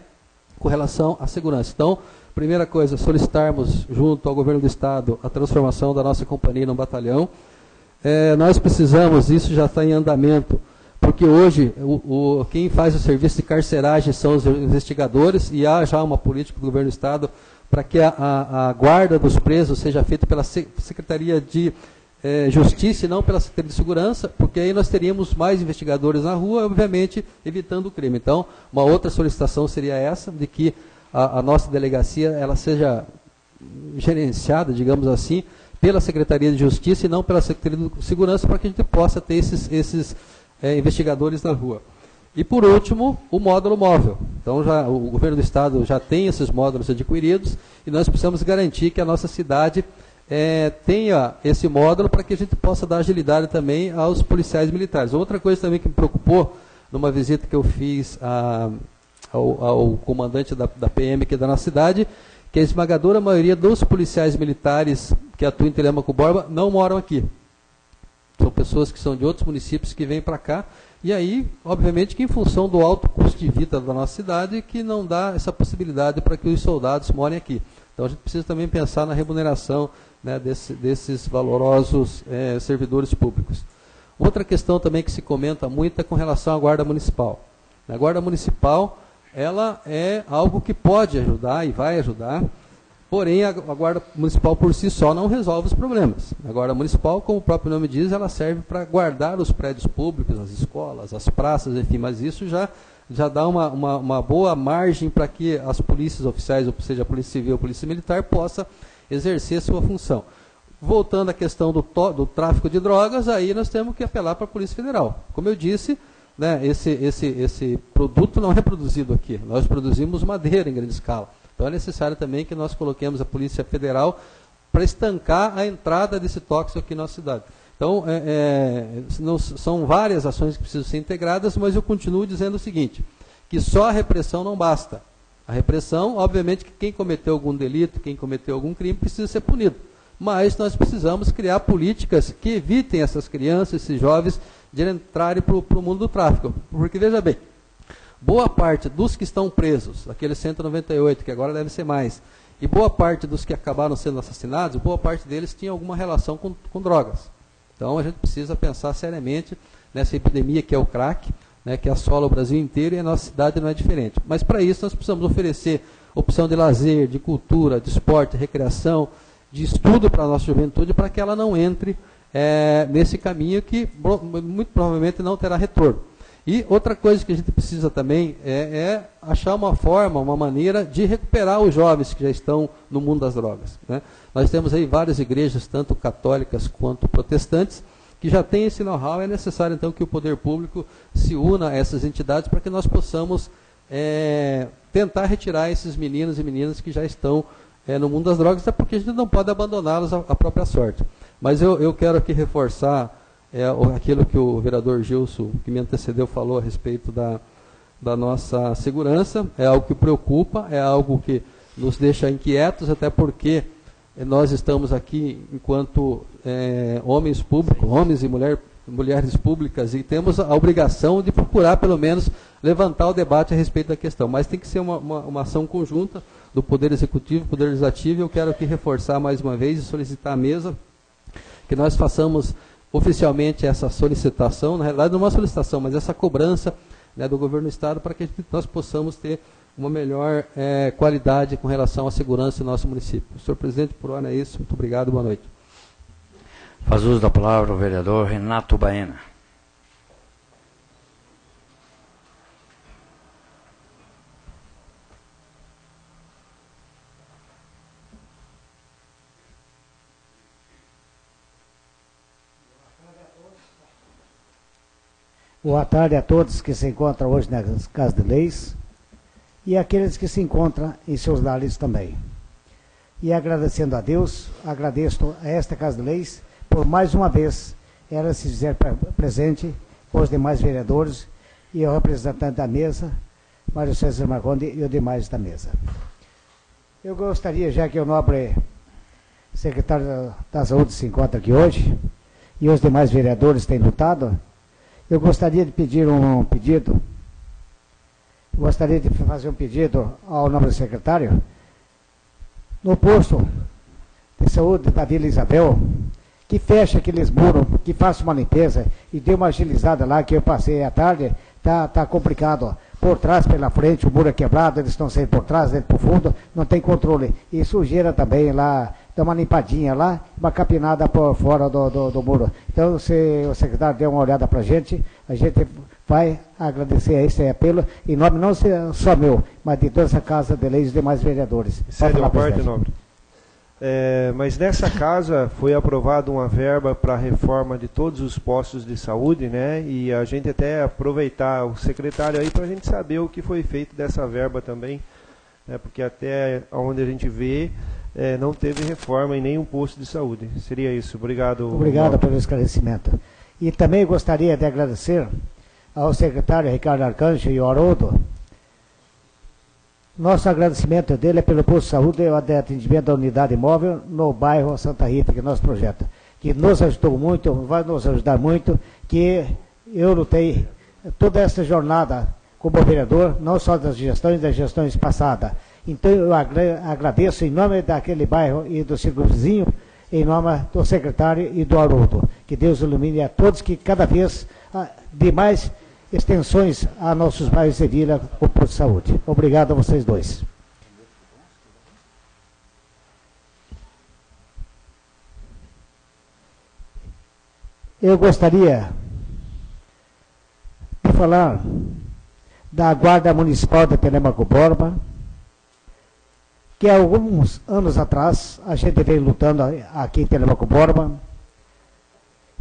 com relação à segurança. Então, primeira coisa, solicitarmos junto ao governo do Estado a transformação da nossa companhia num batalhão. Nós precisamos, isso já está em andamento, porque hoje quem faz o serviço de carceragem são os investigadores e há já uma política do governo do Estado para que a guarda dos presos seja feita pela Secretaria de Justiça e não pela Secretaria de Segurança, porque aí nós teríamos mais investigadores na rua, obviamente evitando o crime. Então, uma outra solicitação seria essa, de que a nossa delegacia ela seja gerenciada, digamos assim, pela Secretaria de Justiça e não pela Secretaria de Segurança, para que a gente possa ter esses investigadores na rua. E por último, o módulo móvel. Então o governo do Estado já tem esses módulos adquiridos e nós precisamos garantir que a nossa cidade tenha esse módulo para que a gente possa dar agilidade também aos policiais militares. Outra coisa também que me preocupou numa visita que eu fiz ao comandante da PM aqui da nossa cidade, que a esmagadora maioria dos policiais militares que atuam em Telêmaco Borba não moram aqui. São pessoas que são de outros municípios que vêm para cá. E aí, obviamente, que em função do alto custo de vida da nossa cidade, que não dá essa possibilidade para que os soldados morem aqui. Então a gente precisa também pensar na remuneração, né, desses valorosos servidores públicos. Outra questão também que se comenta muito é com relação à Guarda Municipal. A Guarda Municipal, ela é algo que pode ajudar e vai ajudar, porém a Guarda Municipal por si só não resolve os problemas. A Guarda Municipal, como o próprio nome diz, ela serve para guardar os prédios públicos, as escolas, as praças, enfim, mas isso já dá uma boa margem para que as polícias oficiais, ou seja, a Polícia Civil ou a Polícia Militar, possa exercer sua função. Voltando à questão do tráfico de drogas, aí nós temos que apelar para a Polícia Federal. Como eu disse, né, esse produto não é produzido aqui. Nós produzimos madeira em grande escala. Então é necessário também que nós coloquemos a Polícia Federal para estancar a entrada desse tóxico aqui na nossa cidade. Então, são várias ações que precisam ser integradas, mas eu continuo dizendo o seguinte, que só a repressão não basta. A repressão, obviamente, que quem cometeu algum delito, quem cometeu algum crime, precisa ser punido. Mas nós precisamos criar políticas que evitem essas crianças, esses jovens, de entrarem para o mundo do tráfico. Porque, veja bem, boa parte dos que estão presos, aqueles 198, que agora deve ser mais, e boa parte dos que acabaram sendo assassinados, boa parte deles tinha alguma relação com drogas. Então a gente precisa pensar seriamente nessa epidemia que é o crack, né, que assola o Brasil inteiro e a nossa cidade não é diferente. Mas para isso nós precisamos oferecer opção de lazer, de cultura, de esporte, recreação, de estudo para a nossa juventude, para que ela não entre nesse caminho que muito provavelmente não terá retorno. E outra coisa que a gente precisa também é achar uma forma, uma maneira de recuperar os jovens que já estão no mundo das drogas, né? Nós temos aí várias igrejas, tanto católicas quanto protestantes, que já têm esse know-how. É necessário então que o poder público se una a essas entidades para que nós possamos tentar retirar esses meninos e meninas que já estão no mundo das drogas, até porque a gente não pode abandoná-los à própria sorte. Mas eu quero aqui reforçar aquilo que o vereador Gilson, que me antecedeu, falou a respeito da nossa segurança. É algo que preocupa, é algo que nos deixa inquietos, até porque nós estamos aqui enquanto homens públicos, homens e mulheres públicas, e temos a obrigação de procurar, pelo menos, levantar o debate a respeito da questão. Mas tem que ser uma ação conjunta do Poder Executivo, Poder Legislativo. Eu quero aqui reforçar mais uma vez e solicitar à mesa que nós façamos oficialmente essa solicitação, na realidade não é uma solicitação, mas essa cobrança, né, do governo do Estado, para que nós possamos ter uma melhor qualidade com relação à segurança do nosso município. Senhor presidente, por hora é isso. Muito obrigado, boa noite. Faz uso da palavra o vereador Renato Baena. Boa tarde a todos que se encontram hoje na Casa de Leis e aqueles que se encontram em seus lares também. E agradecendo a Deus, agradeço a esta Casa de Leis por mais uma vez ela se fizer presente com os demais vereadores e o representante da mesa, Mário César Marconde, e os demais da mesa. Eu gostaria, já que o nobre secretário da Saúde se encontra aqui hoje e os demais vereadores têm lutado, eu gostaria de pedir um pedido, ao nobre secretário, no posto de saúde da Vila Isabel, que feche aqueles muros, que faça uma limpeza e dê uma agilizada lá, que eu passei à tarde, tá complicado. Por trás, pela frente, o muro é quebrado, eles estão saindo por trás, dentro por fundo, não tem controle. E sujeira também lá, dá uma limpadinha lá, uma capinada por fora do muro. Então, se o secretário der uma olhada para a gente vai agradecer a esse apelo, em nome não só meu, mas de toda essa Casa de Leis e demais vereadores. Cede uma parte, nobre. Mas nessa casa foi aprovada uma verba para a reforma de todos os postos de saúde, né? E a gente até aproveitar o secretário aí para a gente saber o que foi feito dessa verba também, né? Porque até onde a gente vê, não teve reforma em nenhum posto de saúde. Seria isso. Obrigado. Obrigado pelo esclarecimento. E também gostaria de agradecer ao secretário Ricardo Arcanjo e ao Haroldo. Nosso agradecimento dele é pelo posto de saúde e o atendimento da unidade móvel no bairro Santa Rita, que é nosso projeto, que nos ajudou muito, vai nos ajudar muito, que eu lutei toda essa jornada como vereador, não só das gestões passadas. Então eu agradeço em nome daquele bairro e do círculo vizinho, em nome do secretário e do Haroldo. Que Deus ilumine a todos, que cada vez dê mais extensões a nossos bairros de vila com o posto de saúde. Obrigado a vocês dois. Eu gostaria de falar da Guarda Municipal de Telêmaco Borba, que há alguns anos atrás a gente veio lutando aqui em Telêmaco Borba.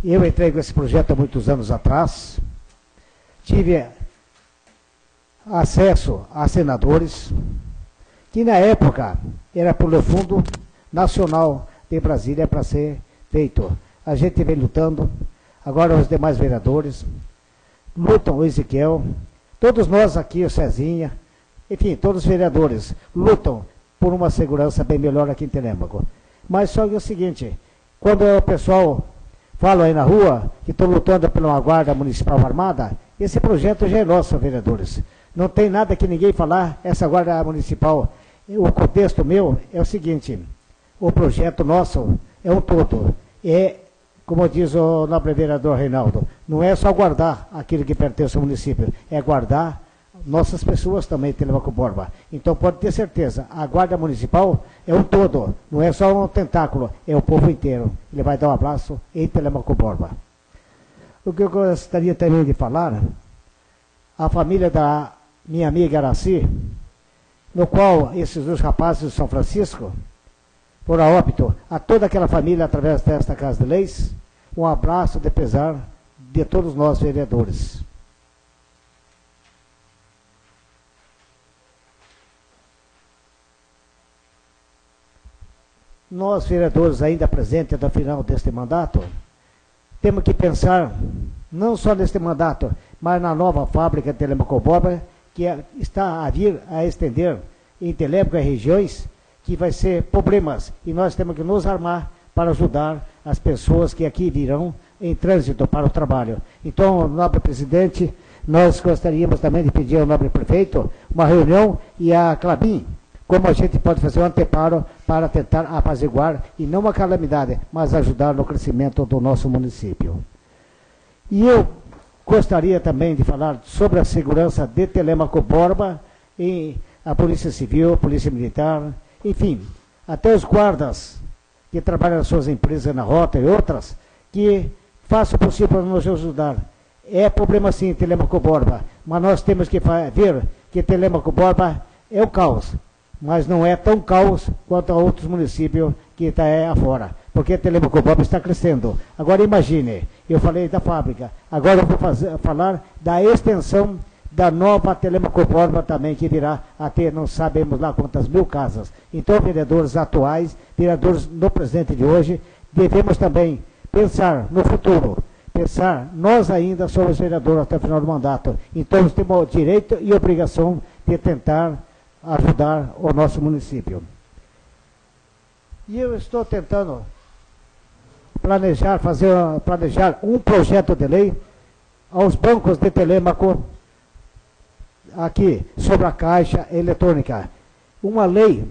Eu entrei com esse projeto há muitos anos atrás. Tive acesso a senadores, que na época era pelo Fundo Nacional de Brasília para ser feito. A gente vem lutando, agora os demais vereadores, lutam o Ezequiel, todos nós aqui, o Cezinha, enfim, todos os vereadores lutam por uma segurança bem melhor aqui em Telêmaco. Mas só que é o seguinte, quando o pessoal fala aí na rua que estão lutando por uma guarda municipal armada, esse projeto já é nosso, vereadores. Não tem nada que ninguém falar, essa guarda municipal. O contexto meu é o seguinte, o projeto nosso é um todo. Como diz o nobre vereador Reinaldo, não é só guardar aquilo que pertence ao município, é guardar nossas pessoas também, Telêmaco Borba. Então pode ter certeza, a guarda municipal é um todo, não é só um tentáculo, é o povo inteiro. Ele vai dar um abraço em Telêmaco Borba. O que eu gostaria também de falar, a família da minha amiga Araci, no qual esses dois rapazes de São Francisco foram a óbito, a toda aquela família através desta Casa de Leis, um abraço de pesar de todos nós vereadores. Nós, vereadores, ainda presentes até o final deste mandato, temos que pensar, não só neste mandato, mas na nova fábrica de Telêmaco Borba, que está a vir a estender em Telêmaco e regiões, que vai ser problemas. E nós temos que nos armar para ajudar as pessoas que aqui virão em trânsito para o trabalho. Então, nobre presidente, nós gostaríamos também de pedir ao nobre prefeito uma reunião e a Clabin, como a gente pode fazer um anteparo para tentar apaziguar, e não uma calamidade, mas ajudar no crescimento do nosso município. E eu gostaria também de falar sobre a segurança de Telêmaco Borba, a Polícia Civil, a Polícia Militar, enfim, até os guardas que trabalham nas suas empresas na rota e outras, que façam o possível para nos ajudar. É problema sim, Telêmaco Borba, mas nós temos que ver que Telêmaco Borba é o caos, mas não é tão caos quanto a outros municípios que está afora, porque Telêmaco Borba está crescendo. Agora imagine, eu falei da fábrica, agora eu vou falar da extensão da nova Telêmaco Borba também, que virá a ter, não sabemos lá quantas mil casas. Então, vereadores atuais, vereadores no presente de hoje, devemos também pensar no futuro, pensar, nós ainda somos vereadores até o final do mandato, então temos o direito e obrigação de tentar ajudar o nosso município. E eu estou tentando planejar um projeto de lei aos bancos de Telêmaco, aqui, sobre a caixa eletrônica. Uma lei,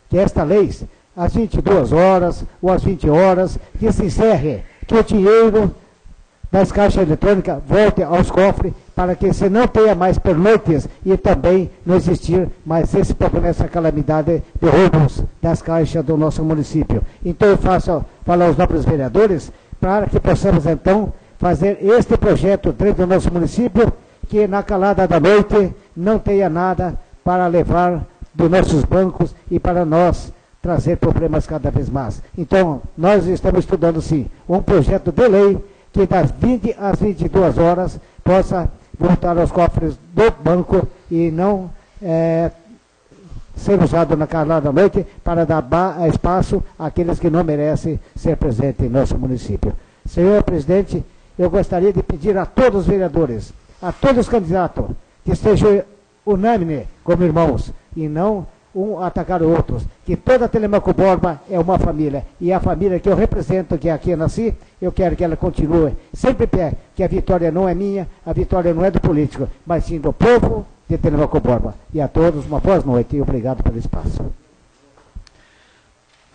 que esta lei, às 22 horas ou às 20 horas, que se encerre, que o dinheiro das caixas eletrônicas volte aos cofres, para que se não tenha mais pernoites e também não existir mais esse problema, essa calamidade de roubos das caixas do nosso município. Então eu faço falar aos nobres vereadores, para que possamos então fazer este projeto dentro do nosso município, que na calada da noite não tenha nada para levar dos nossos bancos e para nós trazer problemas cada vez mais. Então, nós estamos estudando, sim, um projeto de lei que das 20 às 22 horas possa voltar aos cofres do banco e não ser usado na calada da noite para dar espaço àqueles que não merecem ser presentes em nosso município. Senhor presidente, eu gostaria de pedir a todos os vereadores, a todos os candidatos, que estejam unânimes como irmãos, e não um atacar o outro, que toda Telêmaco Borba é uma família, e a família que eu represento, que aqui nasci, eu quero que ela continue sempre pé, que a vitória não é minha, a vitória não é do político, mas sim do povo de Telêmaco Borba. E a todos uma boa noite e obrigado pelo espaço.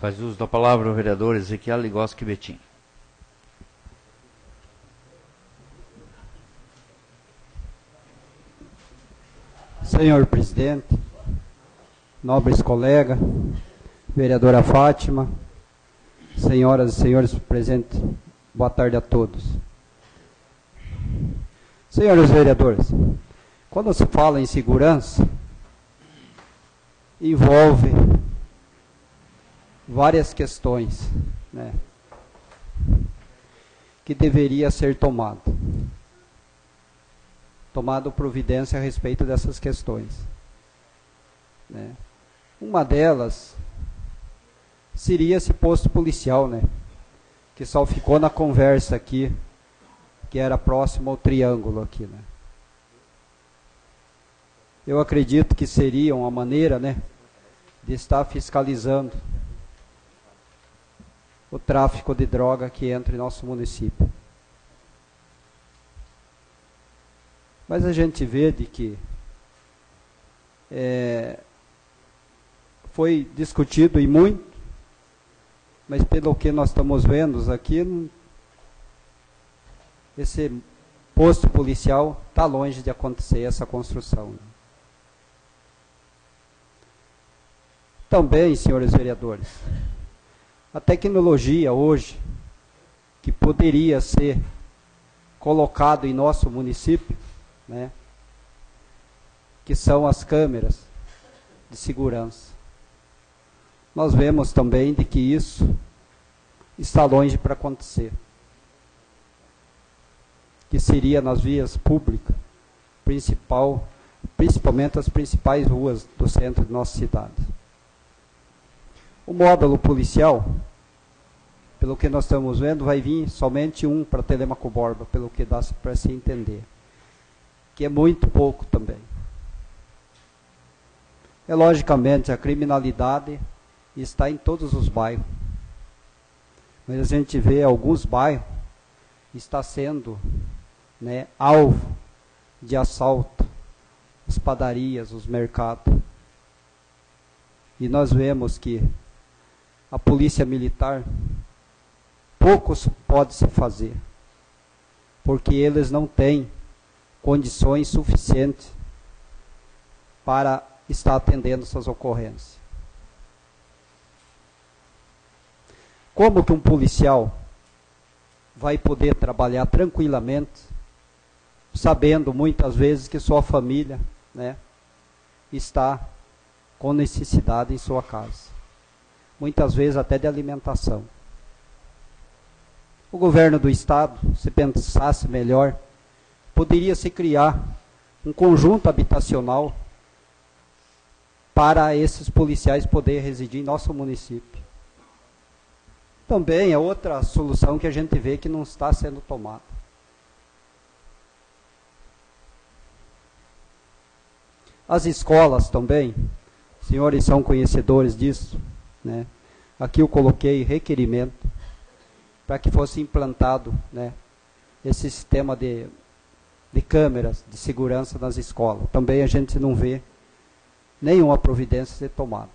Faz uso da palavra o vereador Ezequiel Ligoski Betim. Senhor presidente, nobres colegas, vereadora Fátima, senhoras e senhores presentes, boa tarde a todos. Senhores vereadores, quando se fala em segurança, envolve várias questões, né, que deveria ser tomado providência a respeito dessas questões, né. Uma delas seria esse posto policial, né, que só ficou na conversa aqui, que era próximo ao triângulo aqui, né. Eu acredito que seria uma maneira, né, de estar fiscalizando o tráfico de droga que entra em nosso município. Mas a gente vê de que foi discutido e muito, mas pelo que nós estamos vendo aqui, esse posto policial está longe de acontecer essa construção. Também, senhores vereadores, a tecnologia hoje, que poderia ser colocado em nosso município, né, que são as câmeras de segurança. Nós vemos também de que isso está longe para acontecer, que seria nas vias públicas, principalmente as principais ruas do centro de nossa cidade. O módulo policial, pelo que nós estamos vendo, vai vir somente um para Telêmaco Borba, pelo que dá para se entender, que é muito pouco também. Logicamente, a criminalidade está em todos os bairros, mas a gente vê alguns bairros está sendo, né, alvo de assalto, as padarias, os mercados. E nós vemos que a polícia militar pouco pode se fazer, porque eles não têm condições suficientes para está atendendo essas ocorrências. Como que um policial vai poder trabalhar tranquilamente, sabendo muitas vezes que sua família, né, está com necessidade em sua casa? Muitas vezes até de alimentação. O governo do estado, se pensasse melhor, poderia se criar um conjunto habitacional para esses policiais poderem residir em nosso município. Também é outra solução que a gente vê que não está sendo tomada. As escolas também, senhores são conhecedores disso, né? Aqui eu coloquei requerimento para que fosse implantado, né, esse sistema de câmeras de segurança nas escolas. Também a gente não vê nenhuma providência ser tomada.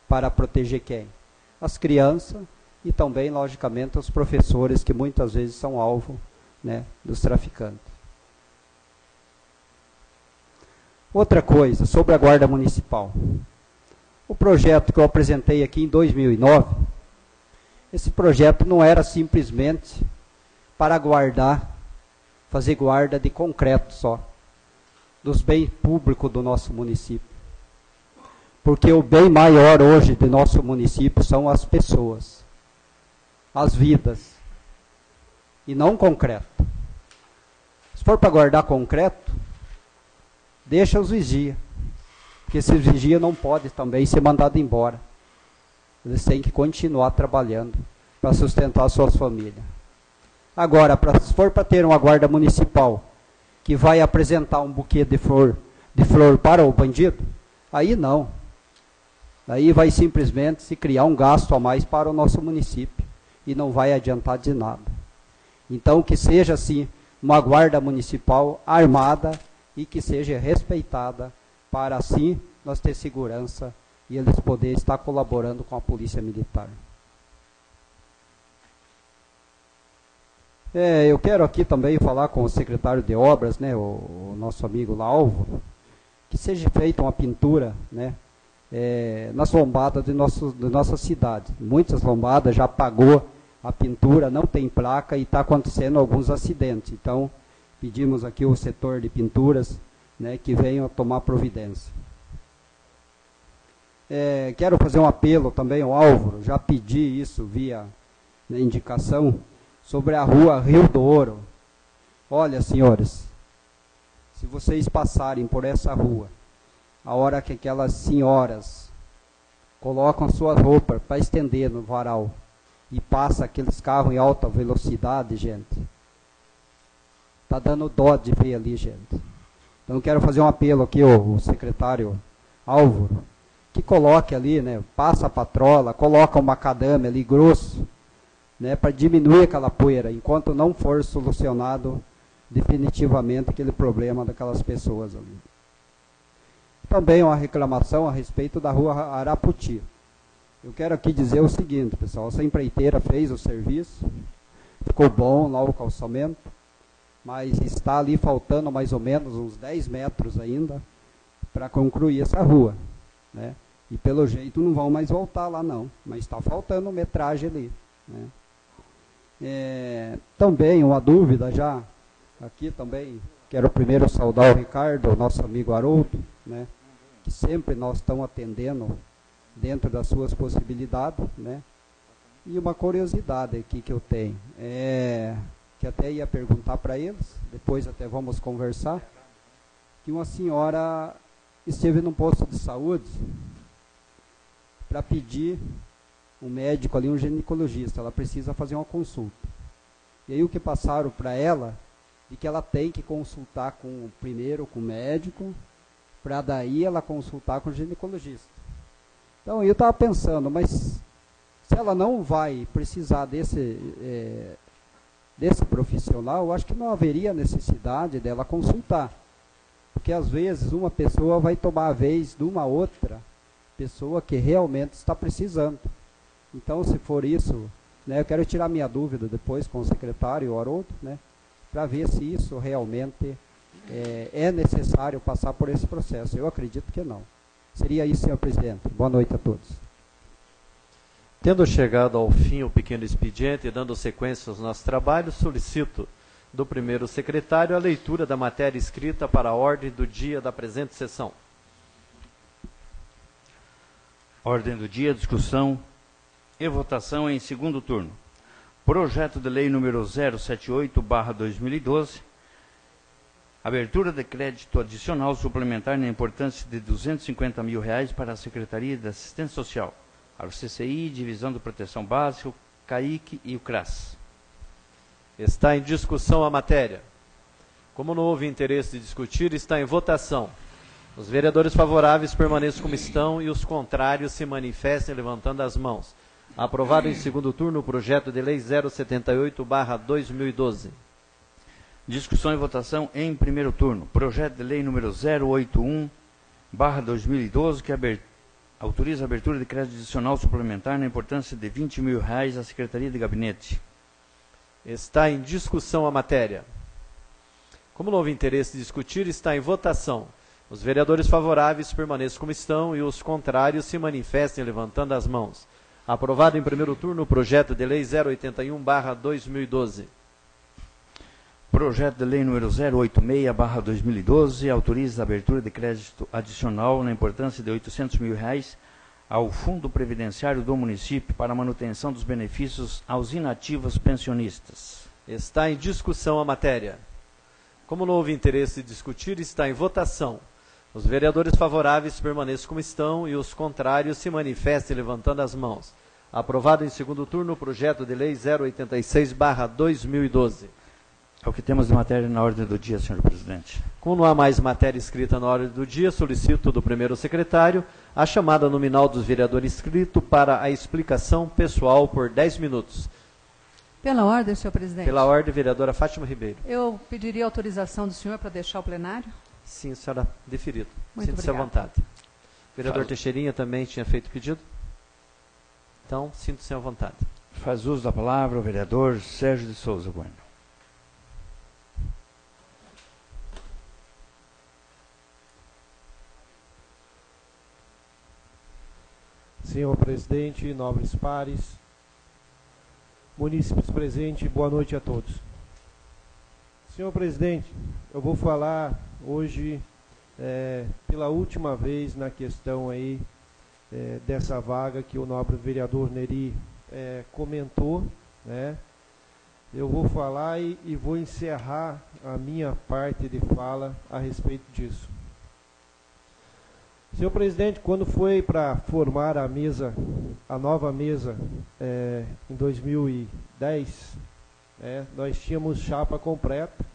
Para proteger quem? As crianças e também, logicamente, os professores, que muitas vezes são alvo, né, dos traficantes. Outra coisa, sobre a Guarda Municipal. O projeto que eu apresentei aqui em 2009, esse projeto não era simplesmente para guardar, fazer guarda de concreto só, dos bens públicos do nosso município. Porque o bem maior hoje do nosso município são as pessoas, as vidas, e não concreto. Se for para guardar concreto, deixa os vigias, porque esses vigias não podem também ser mandados embora. Eles têm que continuar trabalhando para sustentar suas famílias. Agora, se for para ter uma guarda municipal que vai apresentar um buquê de flor para o bandido, aí não. Aí vai simplesmente se criar um gasto a mais para o nosso município e não vai adiantar de nada. Então, que seja assim uma guarda municipal armada e que seja respeitada, para assim nós ter segurança e eles poderem estar colaborando com a Polícia Militar. Eu quero aqui também falar com o secretário de Obras, né, o nosso amigo lá, Álvaro, que seja feita uma pintura, né, nas lombadas de nossa cidade. Muitas lombadas já apagou a pintura, não tem placa e está acontecendo alguns acidentes. Então, pedimos aqui o setor de pinturas, né, que venham a tomar providência. Quero fazer um apelo também ao Álvaro, já pedi isso via, né, indicação, sobre a rua Rio do Ouro. Olha, senhores, se vocês passarem por essa rua, a hora que aquelas senhoras colocam suas roupas para estender no varal e passa aqueles carros em alta velocidade, gente, tá dando dó de ver ali, gente. Então eu quero fazer um apelo aqui ao secretário Álvaro, que coloque ali, né, passa a patrola, coloca um macadame ali grosso, né, para diminuir aquela poeira, enquanto não for solucionado definitivamente aquele problema daquelas pessoas ali. Também uma reclamação a respeito da rua Araputi. Eu quero aqui dizer o seguinte, pessoal, essa empreiteira fez o serviço, ficou bom lá o calçamento, mas está ali faltando mais ou menos uns 10 metros ainda para concluir essa rua, né? E pelo jeito não vão mais voltar lá não, mas está faltando metragem ali, né? Também uma dúvida já, aqui também, quero primeiro saudar o Ricardo, o nosso amigo Haroldo, né, que sempre nós estamos atendendo dentro das suas possibilidades, né? E uma curiosidade aqui que eu tenho, que até ia perguntar para eles, depois até vamos conversar, que uma senhora esteve num posto de saúde para pedir um médico ali, um ginecologista, ela precisa fazer uma consulta. E aí o que passaram para ela, de que ela tem que consultar primeiro com o médico, para daí ela consultar com o ginecologista. Então eu estava pensando, mas se ela não vai precisar desse profissional, eu acho que não haveria necessidade dela consultar. Porque às vezes uma pessoa vai tomar a vez de uma outra pessoa que realmente está precisando. Então, se for isso, né, eu quero tirar minha dúvida depois com o secretário Haroldo, né, para ver se isso realmente é necessário passar por esse processo. Eu acredito que não. Seria isso, senhor presidente. Boa noite a todos. Tendo chegado ao fim o pequeno expediente e dando sequência aos nossos trabalhos, solicito do primeiro secretário a leitura da matéria escrita para a ordem do dia da presente sessão. Ordem do dia, discussão e votação em segundo turno. Projeto de lei número 078/2012, abertura de crédito adicional suplementar na importância de R$250 mil para a Secretaria de Assistência Social, ao CCI, Divisão de Proteção Básica, o CAIC e o CRAS. Está em discussão a matéria. Como não houve interesse de discutir, está em votação. Os vereadores favoráveis permaneçam como estão e os contrários se manifestem levantando as mãos. Aprovado em segundo turno o projeto de lei 078/2012. Discussão e votação em primeiro turno. Projeto de lei número 081/2012, que autoriza a abertura de crédito adicional suplementar na importância de R$20 mil à Secretaria de Gabinete. Está em discussão a matéria. Como não houve interesse de discutir, está em votação. Os vereadores favoráveis permaneçam como estão e os contrários se manifestem levantando as mãos. Aprovado em primeiro turno o projeto de lei 081/2012. Projeto de lei número 086/2012 autoriza a abertura de crédito adicional na importância de R$800 mil ao Fundo Previdenciário do município para a manutenção dos benefícios aos inativos pensionistas. Está em discussão a matéria. Como não houve interesse de discutir, está em votação. Os vereadores favoráveis permaneçam como estão e os contrários se manifestem levantando as mãos. Aprovado em segundo turno o projeto de lei 086/2012. É o que temos de matéria na ordem do dia, senhor presidente. Como não há mais matéria escrita na ordem do dia, solicito do primeiro secretário a chamada nominal dos vereadores inscritos para a explicação pessoal por 10 minutos. Pela ordem, senhor presidente. Pela ordem, vereadora Fátima Ribeiro. Eu pediria autorização do senhor para deixar o plenário. Sim, senhora, deferido. Muito Sinta-se à vontade. O vereador Teixeirinha também tinha feito pedido? Então, sinta-se à vontade. Faz uso da palavra o vereador Sérgio de Souza Bueno. Senhor presidente, nobres pares, munícipes presentes, boa noite a todos. Senhor presidente, eu vou falar hoje pela última vez na questão aí dessa vaga que o nobre vereador Neri comentou, né? Eu vou falar e vou encerrar a minha parte de fala a respeito disso. Senhor presidente, quando foi para formar a nova mesa em 2010, nós tínhamos chapa completa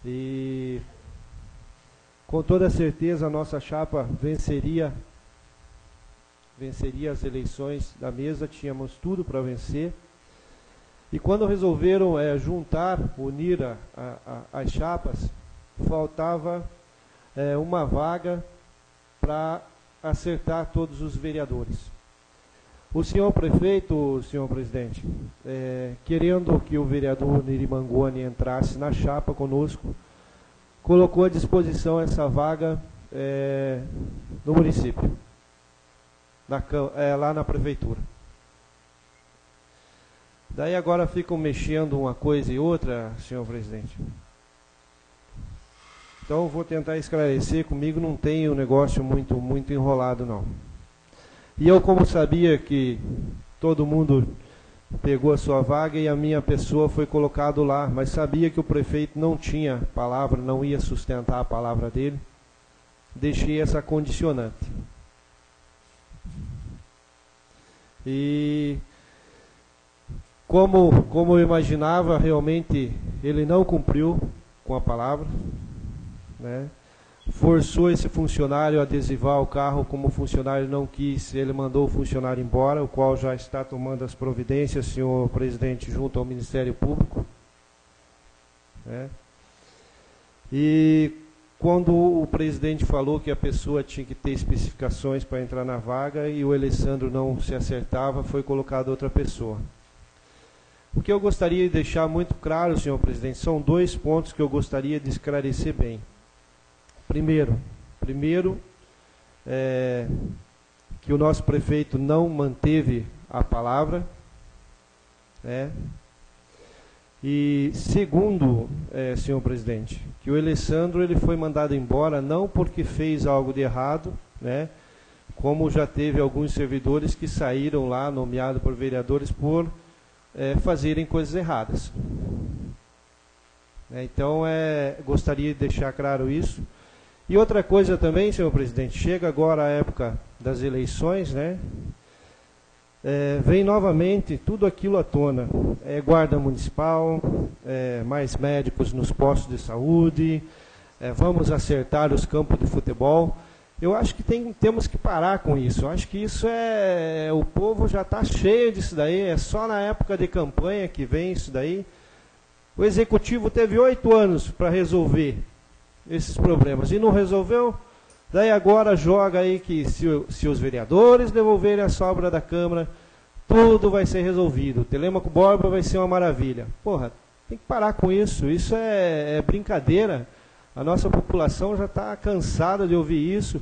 e com toda certeza a nossa chapa venceria as eleições da mesa, tínhamos tudo para vencer. E quando resolveram unir as chapas, faltava uma vaga para acertar todos os vereadores. O senhor prefeito, senhor presidente, querendo que o vereador Neri Mangoni entrasse na chapa conosco, colocou à disposição essa vaga no município, lá na prefeitura. Daí agora ficam mexendo uma coisa e outra, senhor presidente. Então, vou tentar esclarecer. Comigo não tem um negócio muito enrolado, não. E eu, como sabia que todo mundo pegou a sua vaga e a minha pessoa foi colocado lá, mas sabia que o prefeito não tinha palavra, não ia sustentar a palavra dele, deixei essa condicionante. E como eu imaginava, realmente ele não cumpriu com a palavra, né? Forçou esse funcionário a adesivar o carro, como o funcionário não quis, ele mandou o funcionário embora, o qual já está tomando as providências, senhor presidente, junto ao Ministério Público, né? E quando o presidente falou que a pessoa tinha que ter especificações para entrar na vaga e o Alessandro não se acertava, foi colocada outra pessoa. O que eu gostaria de deixar muito claro, senhor presidente, são 2 pontos que eu gostaria de esclarecer bem. Primeiro, que o nosso prefeito não manteve a palavra, né? E segundo, senhor presidente, que o Alessandro ele foi mandado embora não porque fez algo de errado, né? Como já teve alguns servidores que saíram lá, nomeados por vereadores, por fazerem coisas erradas. Então, gostaria de deixar claro isso. E outra coisa também, senhor presidente, chega agora a época das eleições, né? Vem novamente tudo aquilo à tona. Guarda municipal, mais médicos nos postos de saúde, vamos acertar os campos de futebol. Eu acho que temos que parar com isso. Eu acho que isso o povo já está cheio disso daí, é só na época de campanha que vem isso daí. O executivo teve 8 anos para resolver esses problemas e não resolveu. Daí agora joga aí que se os vereadores devolverem a sobra da Câmara, tudo vai ser resolvido. O Telêmaco Borba vai ser uma maravilha. Porra, tem que parar com isso. Isso é brincadeira. A nossa população já está cansada de ouvir isso.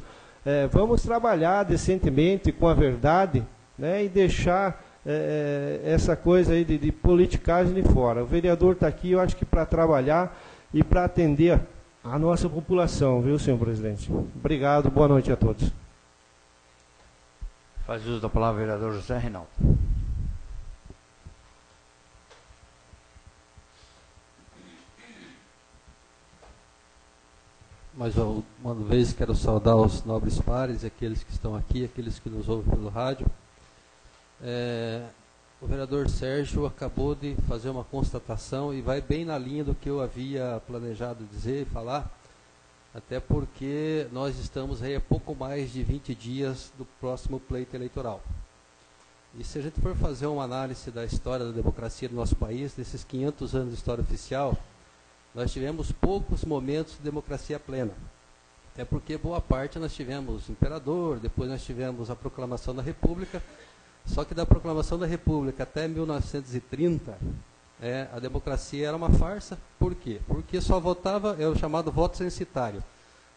Vamos trabalhar decentemente com a verdade, né, e deixar essa coisa aí de politicagem de fora. O vereador está aqui, eu acho que para trabalhar e para atender a nossa população, viu, senhor presidente? Obrigado, boa noite a todos. Faz uso da palavra o vereador José Reinaldo. Mais uma vez quero saudar os nobres pares, aqueles que estão aqui, aqueles que nos ouvem pelo rádio. O vereador Sérgio acabou de fazer uma constatação e vai bem na linha do que eu havia planejado dizer e falar, até porque nós estamos aí a pouco mais de 20 dias do próximo pleito eleitoral. E se a gente for fazer uma análise da história da democracia do nosso país, desses 500 anos de história oficial, nós tivemos poucos momentos de democracia plena. Até porque boa parte nós tivemos imperador, depois nós tivemos a proclamação da República. Só que da proclamação da República até 1930, a democracia era uma farsa. Por quê? Porque só votava, é o chamado voto censitário.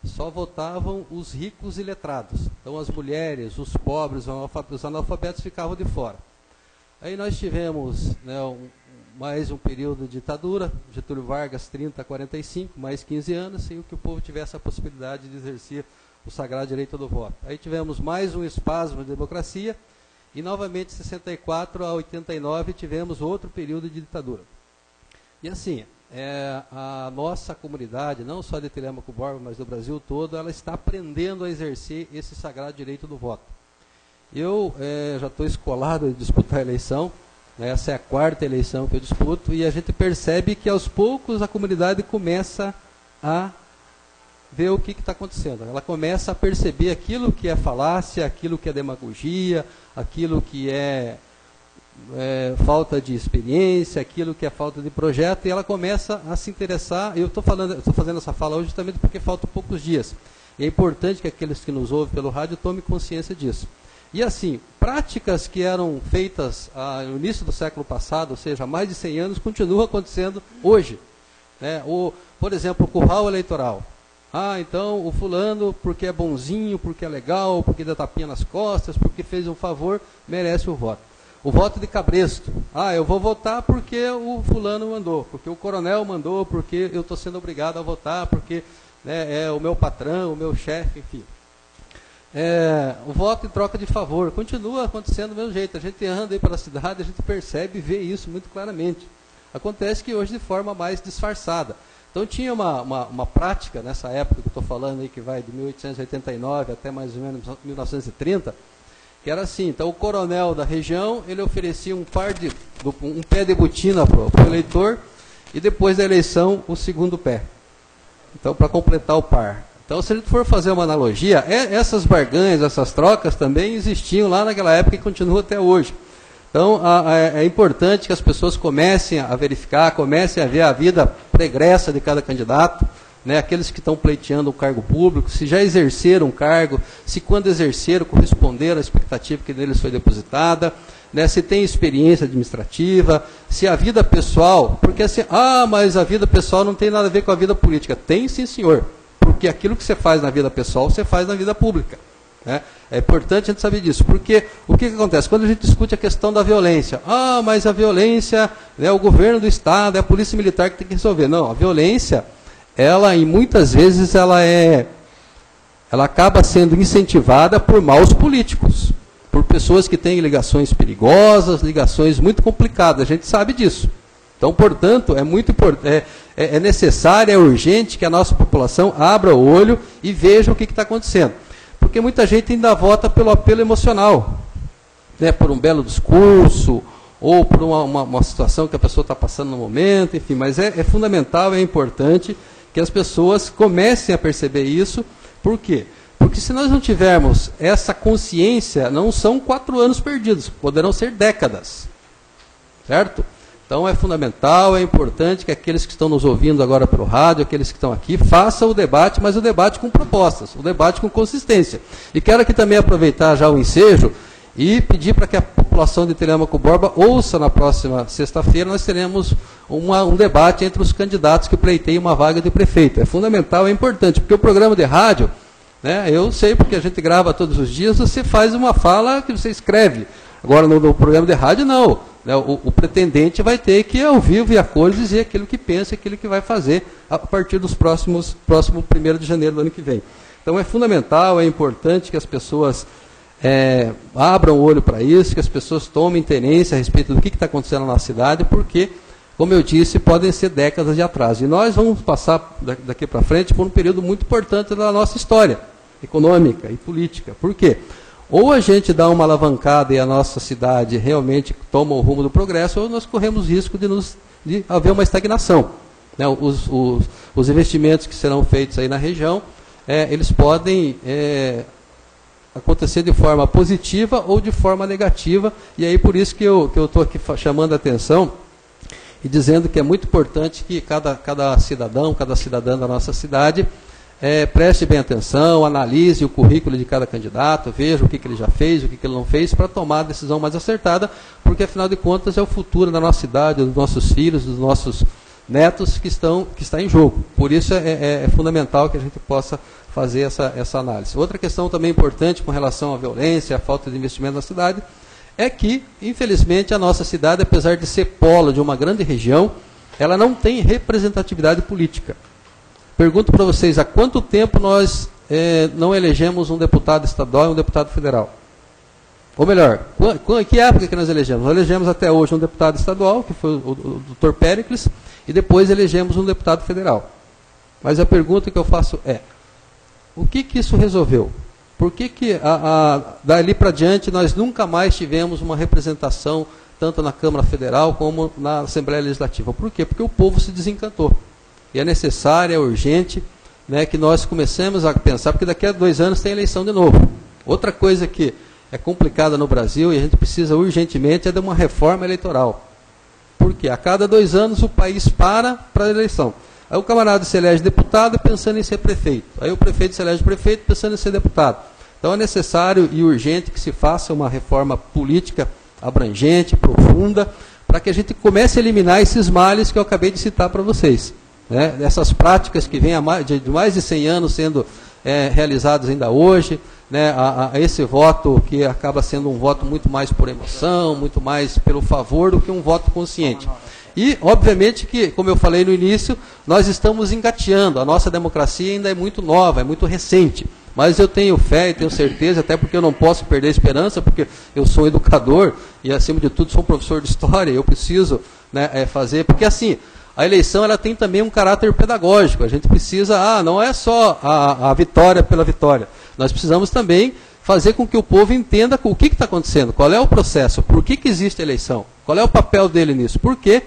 Só votavam os ricos e letrados. Então as mulheres, os pobres, os analfabetos ficavam de fora. Aí nós tivemos, né, mais um período de ditadura, Getúlio Vargas, 30 a 45, mais 15 anos, sem que o povo tivesse a possibilidade de exercer o sagrado direito do voto. Aí tivemos mais um espasmo de democracia, e novamente, de 64 a 89, tivemos outro período de ditadura. E assim, a nossa comunidade, não só de Telêmaco Borba, mas do Brasil todo, ela está aprendendo a exercer esse sagrado direito do voto. Eu já estou escolado de disputar a eleição, né, essa é a 4ª eleição que eu disputo, e a gente percebe que aos poucos a comunidade começa a ver o que está acontecendo. Ela começa a perceber aquilo que é falácia, aquilo que é demagogia, aquilo que é falta de experiência, aquilo que é falta de projeto, e ela começa a se interessar. Eu estou fazendo essa fala hoje justamente porque faltam poucos dias. E é importante que aqueles que nos ouvem pelo rádio tomem consciência disso. E assim, práticas que eram feitas no início do século passado, ou seja, há mais de 100 anos, continuam acontecendo hoje. Né? Por exemplo, o curral eleitoral. Então o fulano, porque é bonzinho, porque é legal, porque dá tapinha nas costas, porque fez um favor, merece o voto. O voto de cabresto. Eu vou votar porque o fulano mandou, porque o coronel mandou, porque eu estou sendo obrigado a votar, porque é o meu patrão, o meu chefe, enfim. O voto em troca de favor continua acontecendo do mesmo jeito. A gente anda aí pela cidade, a gente percebe e vê isso muito claramente. Acontece que hoje de forma mais disfarçada. Então tinha uma prática nessa época que eu estou falando aí, que vai de 1889 até mais ou menos 1930, que era assim. Então o coronel da região, ele oferecia um pé de botina para o eleitor, e depois da eleição o segundo pé. Então, para completar o par. Então, se a gente for fazer uma analogia, essas barganhas, essas trocas também existiam lá naquela época e continuam até hoje. Então, é importante que as pessoas comecem a verificar, comecem a ver a vida pregressa de cada candidato, né? Aqueles que estão pleiteando o cargo público, se já exerceram um cargo, se quando exerceram corresponderam à expectativa que deles foi depositada, né, se tem experiência administrativa, se a vida pessoal, porque assim, mas a vida pessoal não tem nada a ver com a vida política. Tem sim, senhor, porque aquilo que você faz na vida pessoal, você faz na vida pública. Né? É importante a gente saber disso, porque o que acontece? Quando a gente discute a questão da violência, mas a violência, né, o governo do Estado, é a polícia militar que tem que resolver. Não, a violência, ela, e muitas vezes, ela acaba sendo incentivada por maus políticos, por pessoas que têm ligações perigosas, ligações muito complicadas, a gente sabe disso. Então, portanto, é muito importante, é necessário, é urgente que a nossa população abra o olho e veja o que está acontecendo. Porque muita gente ainda vota pelo apelo emocional, né, por um belo discurso, ou por uma situação que a pessoa está passando no momento, enfim, mas é fundamental, é importante que as pessoas comecem a perceber isso. Por quê? Porque se nós não tivermos essa consciência, não são 4 anos perdidos, poderão ser décadas. Certo? Então é fundamental, é importante que aqueles que estão nos ouvindo agora pelo rádio, aqueles que estão aqui, façam o debate, mas o debate com propostas, o debate com consistência. E quero aqui também aproveitar já o ensejo e pedir para que a população de Telêmaco Borba ouça na próxima sexta-feira, nós teremos um debate entre os candidatos que pleiteiam uma vaga de prefeito. É fundamental, é importante, porque o programa de rádio, né, eu sei porque a gente grava todos os dias, você faz uma fala que você escreve. Agora, no programa de rádio, não. Né, o pretendente vai ter que, ao vivo e a cores, dizer aquilo que pensa, aquilo que vai fazer a partir dos próximo 1º de janeiro do ano que vem. Então, é fundamental, é importante que as pessoas abram o olho para isso, que as pessoas tomem tenência a respeito do que está acontecendo na nossa cidade, porque, como eu disse, podem ser décadas de atraso. E nós vamos passar daqui para frente por um período muito importante da nossa história econômica e política. Por quê? Ou a gente dá uma alavancada e a nossa cidade realmente toma o rumo do progresso, ou nós corremos risco de haver uma estagnação. Né? Os investimentos que serão feitos aí na região, eles podem acontecer de forma positiva ou de forma negativa, e aí por isso que eu estou aqui chamando a atenção e dizendo que é muito importante que cada cidadão, cada cidadã da nossa cidade preste bem atenção, analise o currículo de cada candidato, veja o que ele já fez, o que ele não fez, para tomar a decisão mais acertada, porque afinal de contas é o futuro da nossa cidade, dos nossos filhos, dos nossos netos que está em jogo. Por isso é fundamental que a gente possa fazer essa análise. Outra questão também importante com relação à violência, à falta de investimento na cidade, é que, infelizmente, a nossa cidade, apesar de ser polo de uma grande região, ela não tem representatividade política. Pergunto para vocês, há quanto tempo nós não elegemos um deputado estadual e um deputado federal? Ou melhor, que época que nós elegemos? Nós elegemos até hoje um deputado estadual, que foi o Dr. Péricles, e depois elegemos um deputado federal. Mas a pergunta que eu faço é, o que isso resolveu? Por que dali para diante nós nunca mais tivemos uma representação, tanto na Câmara Federal como na Assembleia Legislativa? Por quê? Porque o povo se desencantou. E é necessário, é urgente, né, que nós comecemos a pensar, porque daqui a 2 anos tem eleição de novo. Outra coisa que é complicada no Brasil e a gente precisa urgentemente é de uma reforma eleitoral. Por quê? A cada 2 anos o país para a eleição. Aí o camarada se elege deputado pensando em ser prefeito. Aí o prefeito se elege prefeito pensando em ser deputado. Então é necessário e urgente que se faça uma reforma política abrangente, profunda, para que a gente comece a eliminar esses males que eu acabei de citar para vocês. Né? Essas práticas que vêm de mais de 100 anos sendo realizadas ainda hoje, né? a esse voto que acaba sendo um voto muito mais por emoção, muito mais pelo favor do que um voto consciente. E, obviamente, que, como eu falei no início, nós estamos engateando, a nossa democracia ainda é muito nova, é muito recente. Mas eu tenho fé e tenho certeza, até porque eu não posso perder a esperança, porque eu sou educador e, acima de tudo, sou um professor de história, eu preciso, né, fazer, porque assim, a eleição ela tem também um caráter pedagógico, a gente precisa, não é só a vitória pela vitória, nós precisamos também fazer com que o povo entenda o que está acontecendo, qual é o processo, por que existe a eleição, qual é o papel dele nisso, porque,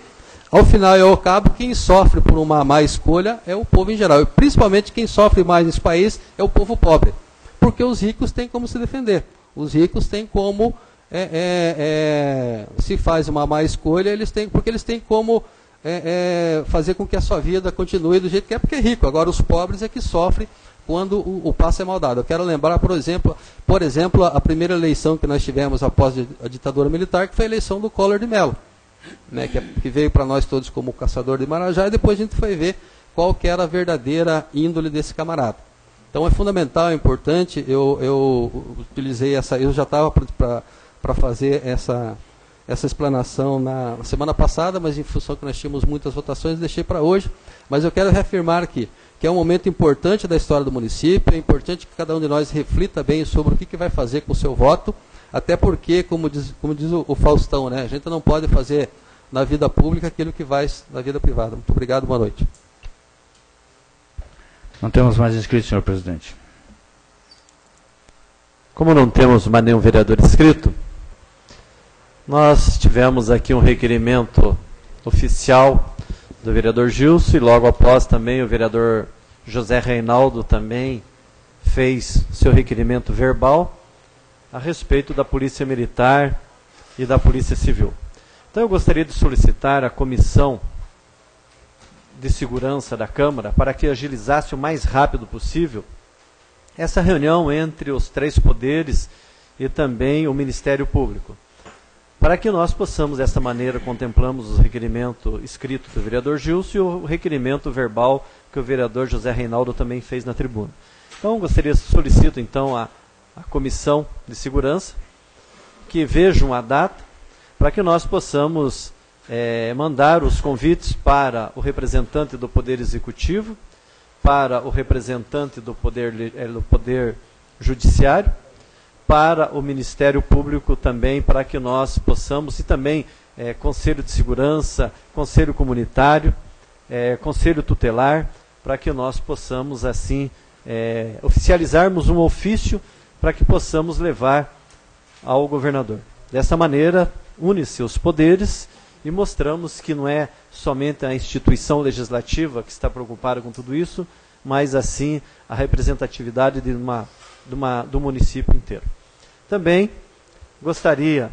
ao final e ao cabo, quem sofre por uma má escolha é o povo em geral, e principalmente quem sofre mais nesse país é o povo pobre, porque os ricos têm como se defender, os ricos têm como, se faz uma má escolha, porque eles têm como fazer com que a sua vida continue do jeito que é, porque é rico. Agora os pobres é que sofrem quando o passo é mal dado. Eu quero lembrar, por exemplo, a primeira eleição que nós tivemos após a ditadura militar, que foi a eleição do Collor de Mello, né, que veio para nós todos como caçador de Marajá, e depois a gente foi ver qual que era a verdadeira índole desse camarada. Então é fundamental, é importante, eu utilizei eu já estava para fazer essa explanação na semana passada, mas em função que nós tínhamos muitas votações, deixei para hoje. Mas eu quero reafirmar aqui que é um momento importante da história do município, é importante que cada um de nós reflita bem sobre o que vai fazer com o seu voto, até porque, como diz o Faustão, né, a gente não pode fazer na vida pública aquilo que vai na vida privada. Muito obrigado, boa noite. Não temos mais inscritos, senhor presidente. Como não temos mais nenhum vereador inscrito, nós tivemos aqui um requerimento oficial do vereador Gilson, e logo após também o vereador José Reinaldo também fez seu requerimento verbal a respeito da Polícia Militar e da Polícia Civil. Então eu gostaria de solicitar à Comissão de Segurança da Câmara para que agilizasse o mais rápido possível essa reunião entre os três poderes e também o Ministério Público, para que nós possamos, dessa maneira, contemplamos o requerimento escrito do vereador Gilson e o requerimento verbal que o vereador José Reinaldo também fez na tribuna. Então, solicito então a Comissão de Segurança que veja uma data para que nós possamos mandar os convites para o representante do Poder Executivo, para o representante do Poder Judiciário, para o Ministério Público também, para que nós possamos, e também Conselho de Segurança, Conselho Comunitário, Conselho Tutelar, para que nós possamos, assim, oficializarmos um ofício para que possamos levar ao governador. Dessa maneira, une-se os poderes e mostramos que não é somente a instituição legislativa que está preocupada com tudo isso, mas, assim, a representatividade do município inteiro. Também gostaria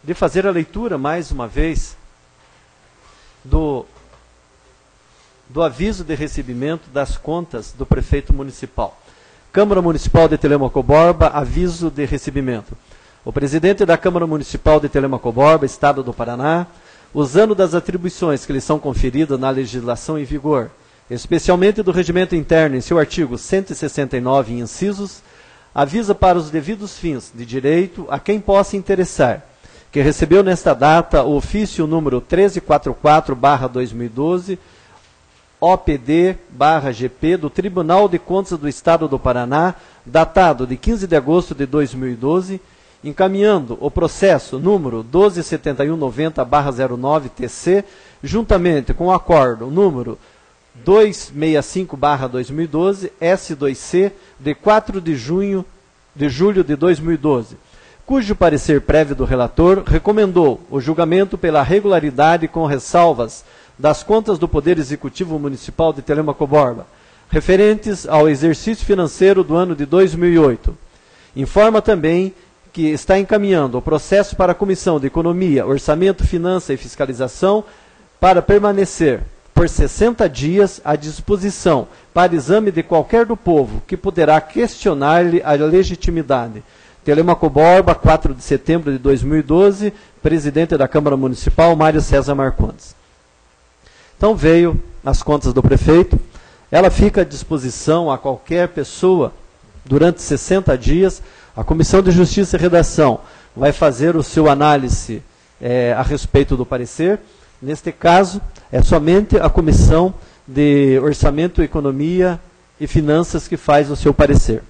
de fazer a leitura, mais uma vez, do aviso de recebimento das contas do prefeito municipal. Câmara Municipal de Telemaco-Borba, aviso de recebimento. O presidente da Câmara Municipal de Telemaco-Borba, Estado do Paraná, usando das atribuições que lhe são conferidas na legislação em vigor, especialmente do Regimento Interno, em seu artigo 169, incisos, avisa para os devidos fins de direito a quem possa interessar, que recebeu nesta data o ofício número 1344/2012, OPD/GP do Tribunal de Contas do Estado do Paraná, datado de 15 de agosto de 2012, encaminhando o processo número 127190/09-TC, juntamente com o acordo número 265/2012, S2C, de 4 de julho de 2012, cujo parecer prévio do relator recomendou o julgamento pela regularidade com ressalvas das contas do Poder Executivo Municipal de Telemaco-Borba, referentes ao exercício financeiro do ano de 2008. Informa também que está encaminhando o processo para a Comissão de Economia, Orçamento, Finança e Fiscalização para permanecer por 60 dias à disposição para exame de qualquer do povo que poderá questionar-lhe a legitimidade. Telemaco-Borba, 4 de setembro de 2012, presidente da Câmara Municipal, Mário César Marcondes. Então veio as contas do prefeito, ela fica à disposição a qualquer pessoa durante 60 dias. A Comissão de Justiça e Redação vai fazer o seu análise a respeito do parecer. Neste caso, é somente a Comissão de Orçamento, Economia e Finanças que faz o seu parecer.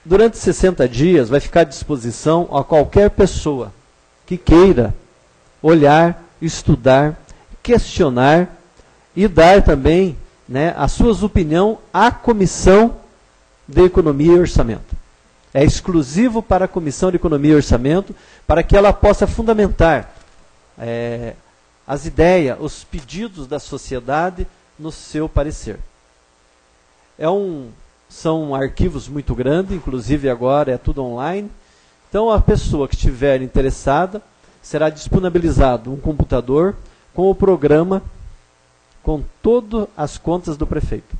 Durante 60 dias, vai ficar à disposição a qualquer pessoa que queira olhar, estudar, questionar e dar também, né, as suas opiniões à Comissão de Economia e Orçamento. É exclusivo para a Comissão de Economia e Orçamento, para que ela possa fundamentar as ideias, os pedidos da sociedade no seu parecer. São arquivos muito grandes, inclusive agora é tudo online. Então a pessoa que estiver interessada, será disponibilizado um computador com o programa, com todas as contas do prefeito.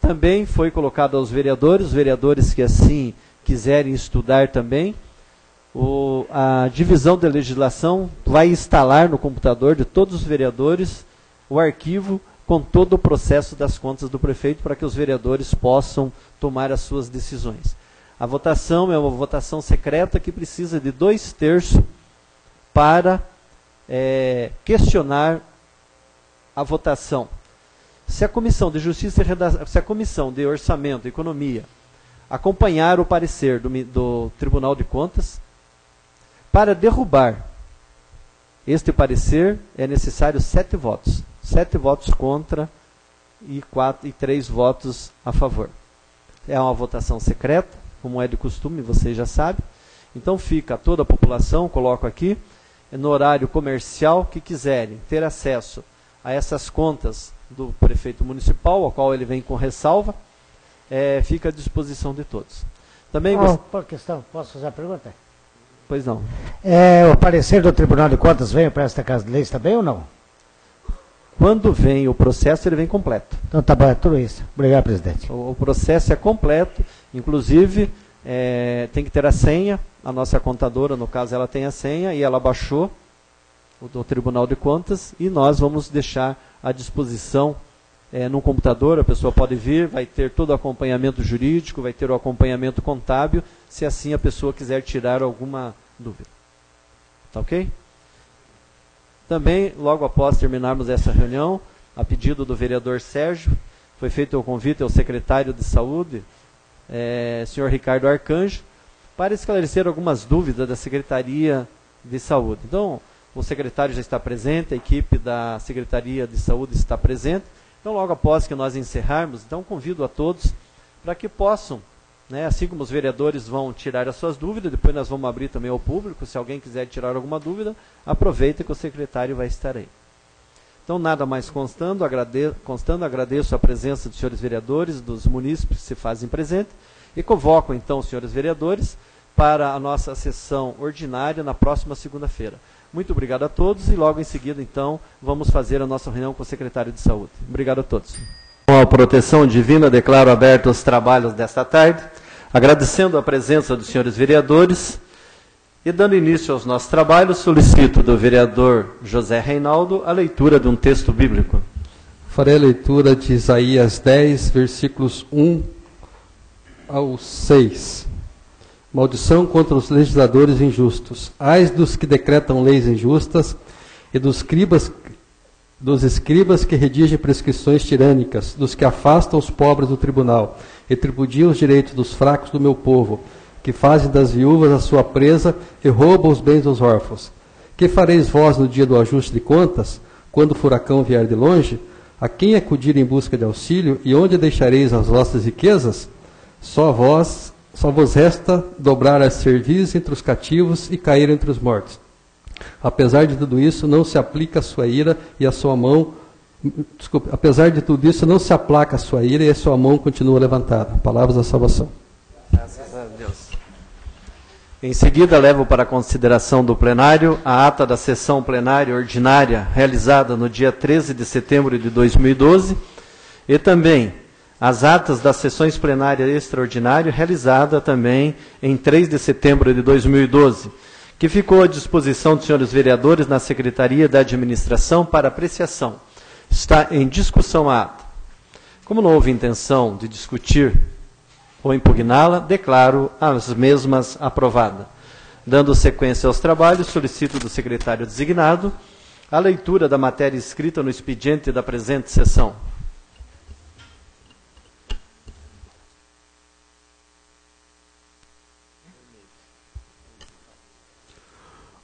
Também foi colocado aos vereadores, os vereadores que assim quiserem estudar também, a divisão de legislação vai instalar no computador de todos os vereadores o arquivo com todo o processo das contas do prefeito para que os vereadores possam tomar as suas decisões. A votação é uma votação secreta que precisa de 2/3 para questionar a votação. Se a Comissão de Justiça e Redação, se a Comissão de Orçamento e Economia acompanhar o parecer do Tribunal de Contas, para derrubar este parecer é necessário 7 votos. 7 votos contra e 3 votos a favor. É uma votação secreta, como é de costume, vocês já sabem. Então fica a toda a população, coloco aqui, no horário comercial, que quiserem ter acesso a essas contas do prefeito municipal, ao qual ele vem com ressalva, fica à disposição de todos. Também por questão, posso fazer a pergunta? Pois não. O parecer do Tribunal de Contas veio para esta Casa de Leis também ou não? Quando vem o processo, ele vem completo. Então tá bom, é tudo isso. Obrigado, presidente. O processo é completo, inclusive tem que ter a senha, a nossa contadora, no caso, ela tem a senha e ela baixou do Tribunal de Contas e nós vamos deixar à disposição no computador, a pessoa pode vir, vai ter todo o acompanhamento jurídico, vai ter o acompanhamento contábil, se assim a pessoa quiser tirar alguma dúvida. Tá ok? Também, logo após terminarmos essa reunião, a pedido do vereador Sérgio, foi feito o convite ao secretário de Saúde, senhor Ricardo Arcanjo, para esclarecer algumas dúvidas da Secretaria de Saúde. Então, o secretário já está presente, a equipe da Secretaria de Saúde está presente. Então, logo após que nós encerrarmos, então convido a todos para que possam, assim como os vereadores vão tirar as suas dúvidas, depois nós vamos abrir também ao público, se alguém quiser tirar alguma dúvida, aproveita que o secretário vai estar aí. Então, nada mais constando, agradeço a presença dos senhores vereadores, dos munícipes que se fazem presente, e convoco então os senhores vereadores para a nossa sessão ordinária na próxima segunda-feira. Muito obrigado a todos e logo em seguida, então, vamos fazer a nossa reunião com o secretário de Saúde. Obrigado a todos. Com a proteção divina, declaro abertos os trabalhos desta tarde, agradecendo a presença dos senhores vereadores e dando início aos nossos trabalhos, solicito do vereador José Reinaldo a leitura de um texto bíblico. Farei a leitura de Isaías 10, versículos 1 ao 6. Maldição contra os legisladores injustos. Ai dos que decretam leis injustas e dos escribas que redigem prescrições tirânicas, dos que afastam os pobres do tribunal e tripudiam os direitos dos fracos do meu povo, que fazem das viúvas a sua presa e roubam os bens dos órfãos. Que fareis vós no dia do ajuste de contas, quando o furacão vier de longe? A quem acudir em busca de auxílio, e onde deixareis as vossas riquezas? Só vos resta dobrar as cerviz entre os cativos e cair entre os mortos. Apesar de tudo isso, não se aplica a sua ira e a sua mão... apesar de tudo isso, não se aplaca a sua ira e a sua mão continua levantada. Palavras da salvação. Graças a Deus. Em seguida, levo para consideração do plenário a ata da sessão plenária ordinária realizada no dia 13 de setembro de 2012 e também as atas das sessões plenárias extraordinárias realizada também em 3 de setembro de 2012, que ficou à disposição dos senhores vereadores na Secretaria da Administração para apreciação. Está em discussão a ata. Como não houve intenção de discutir ou impugná-la, declaro as mesmas aprovadas. Dando sequência aos trabalhos, solicito do secretário designado a leitura da matéria escrita no expediente da presente sessão.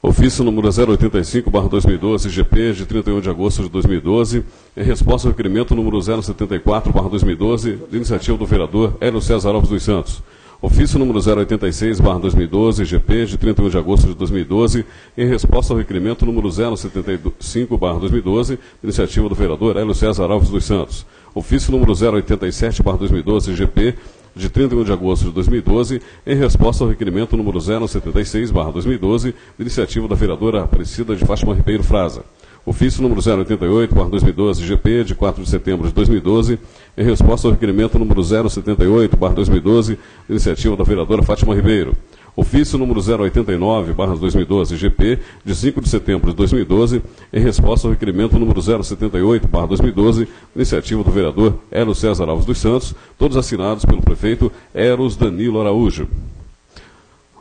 Ofício número 085/2012, GP, de 31 de agosto de 2012, em resposta ao requerimento número 074/2012, de iniciativa do vereador Hélio César Alves dos Santos. Ofício número 086/2012, GP, de 31 de agosto de 2012, em resposta ao requerimento número 075/2012, de iniciativa do vereador Hélio César Alves dos Santos. Ofício número 087/2012, GP, de 31 de agosto de 2012, em resposta ao requerimento número 076/2012, de iniciativa da vereadora Aparecida de Fátima Ribeiro Fraza. Ofício número 088/2012, GP, de 4 de setembro de 2012, em resposta ao requerimento número 078/2012, iniciativa da vereadora Fátima Ribeiro. Ofício número 089/2012, GP, de 5 de setembro de 2012, em resposta ao requerimento número 078/2012, iniciativa do vereador Hélio César Alves dos Santos, todos assinados pelo prefeito Eros Danilo Araújo.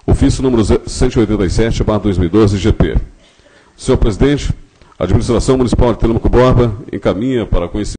Ofício número 187/2012, GP. Senhor presidente, a Administração Municipal de Telêmaco Borba encaminha para conhecimento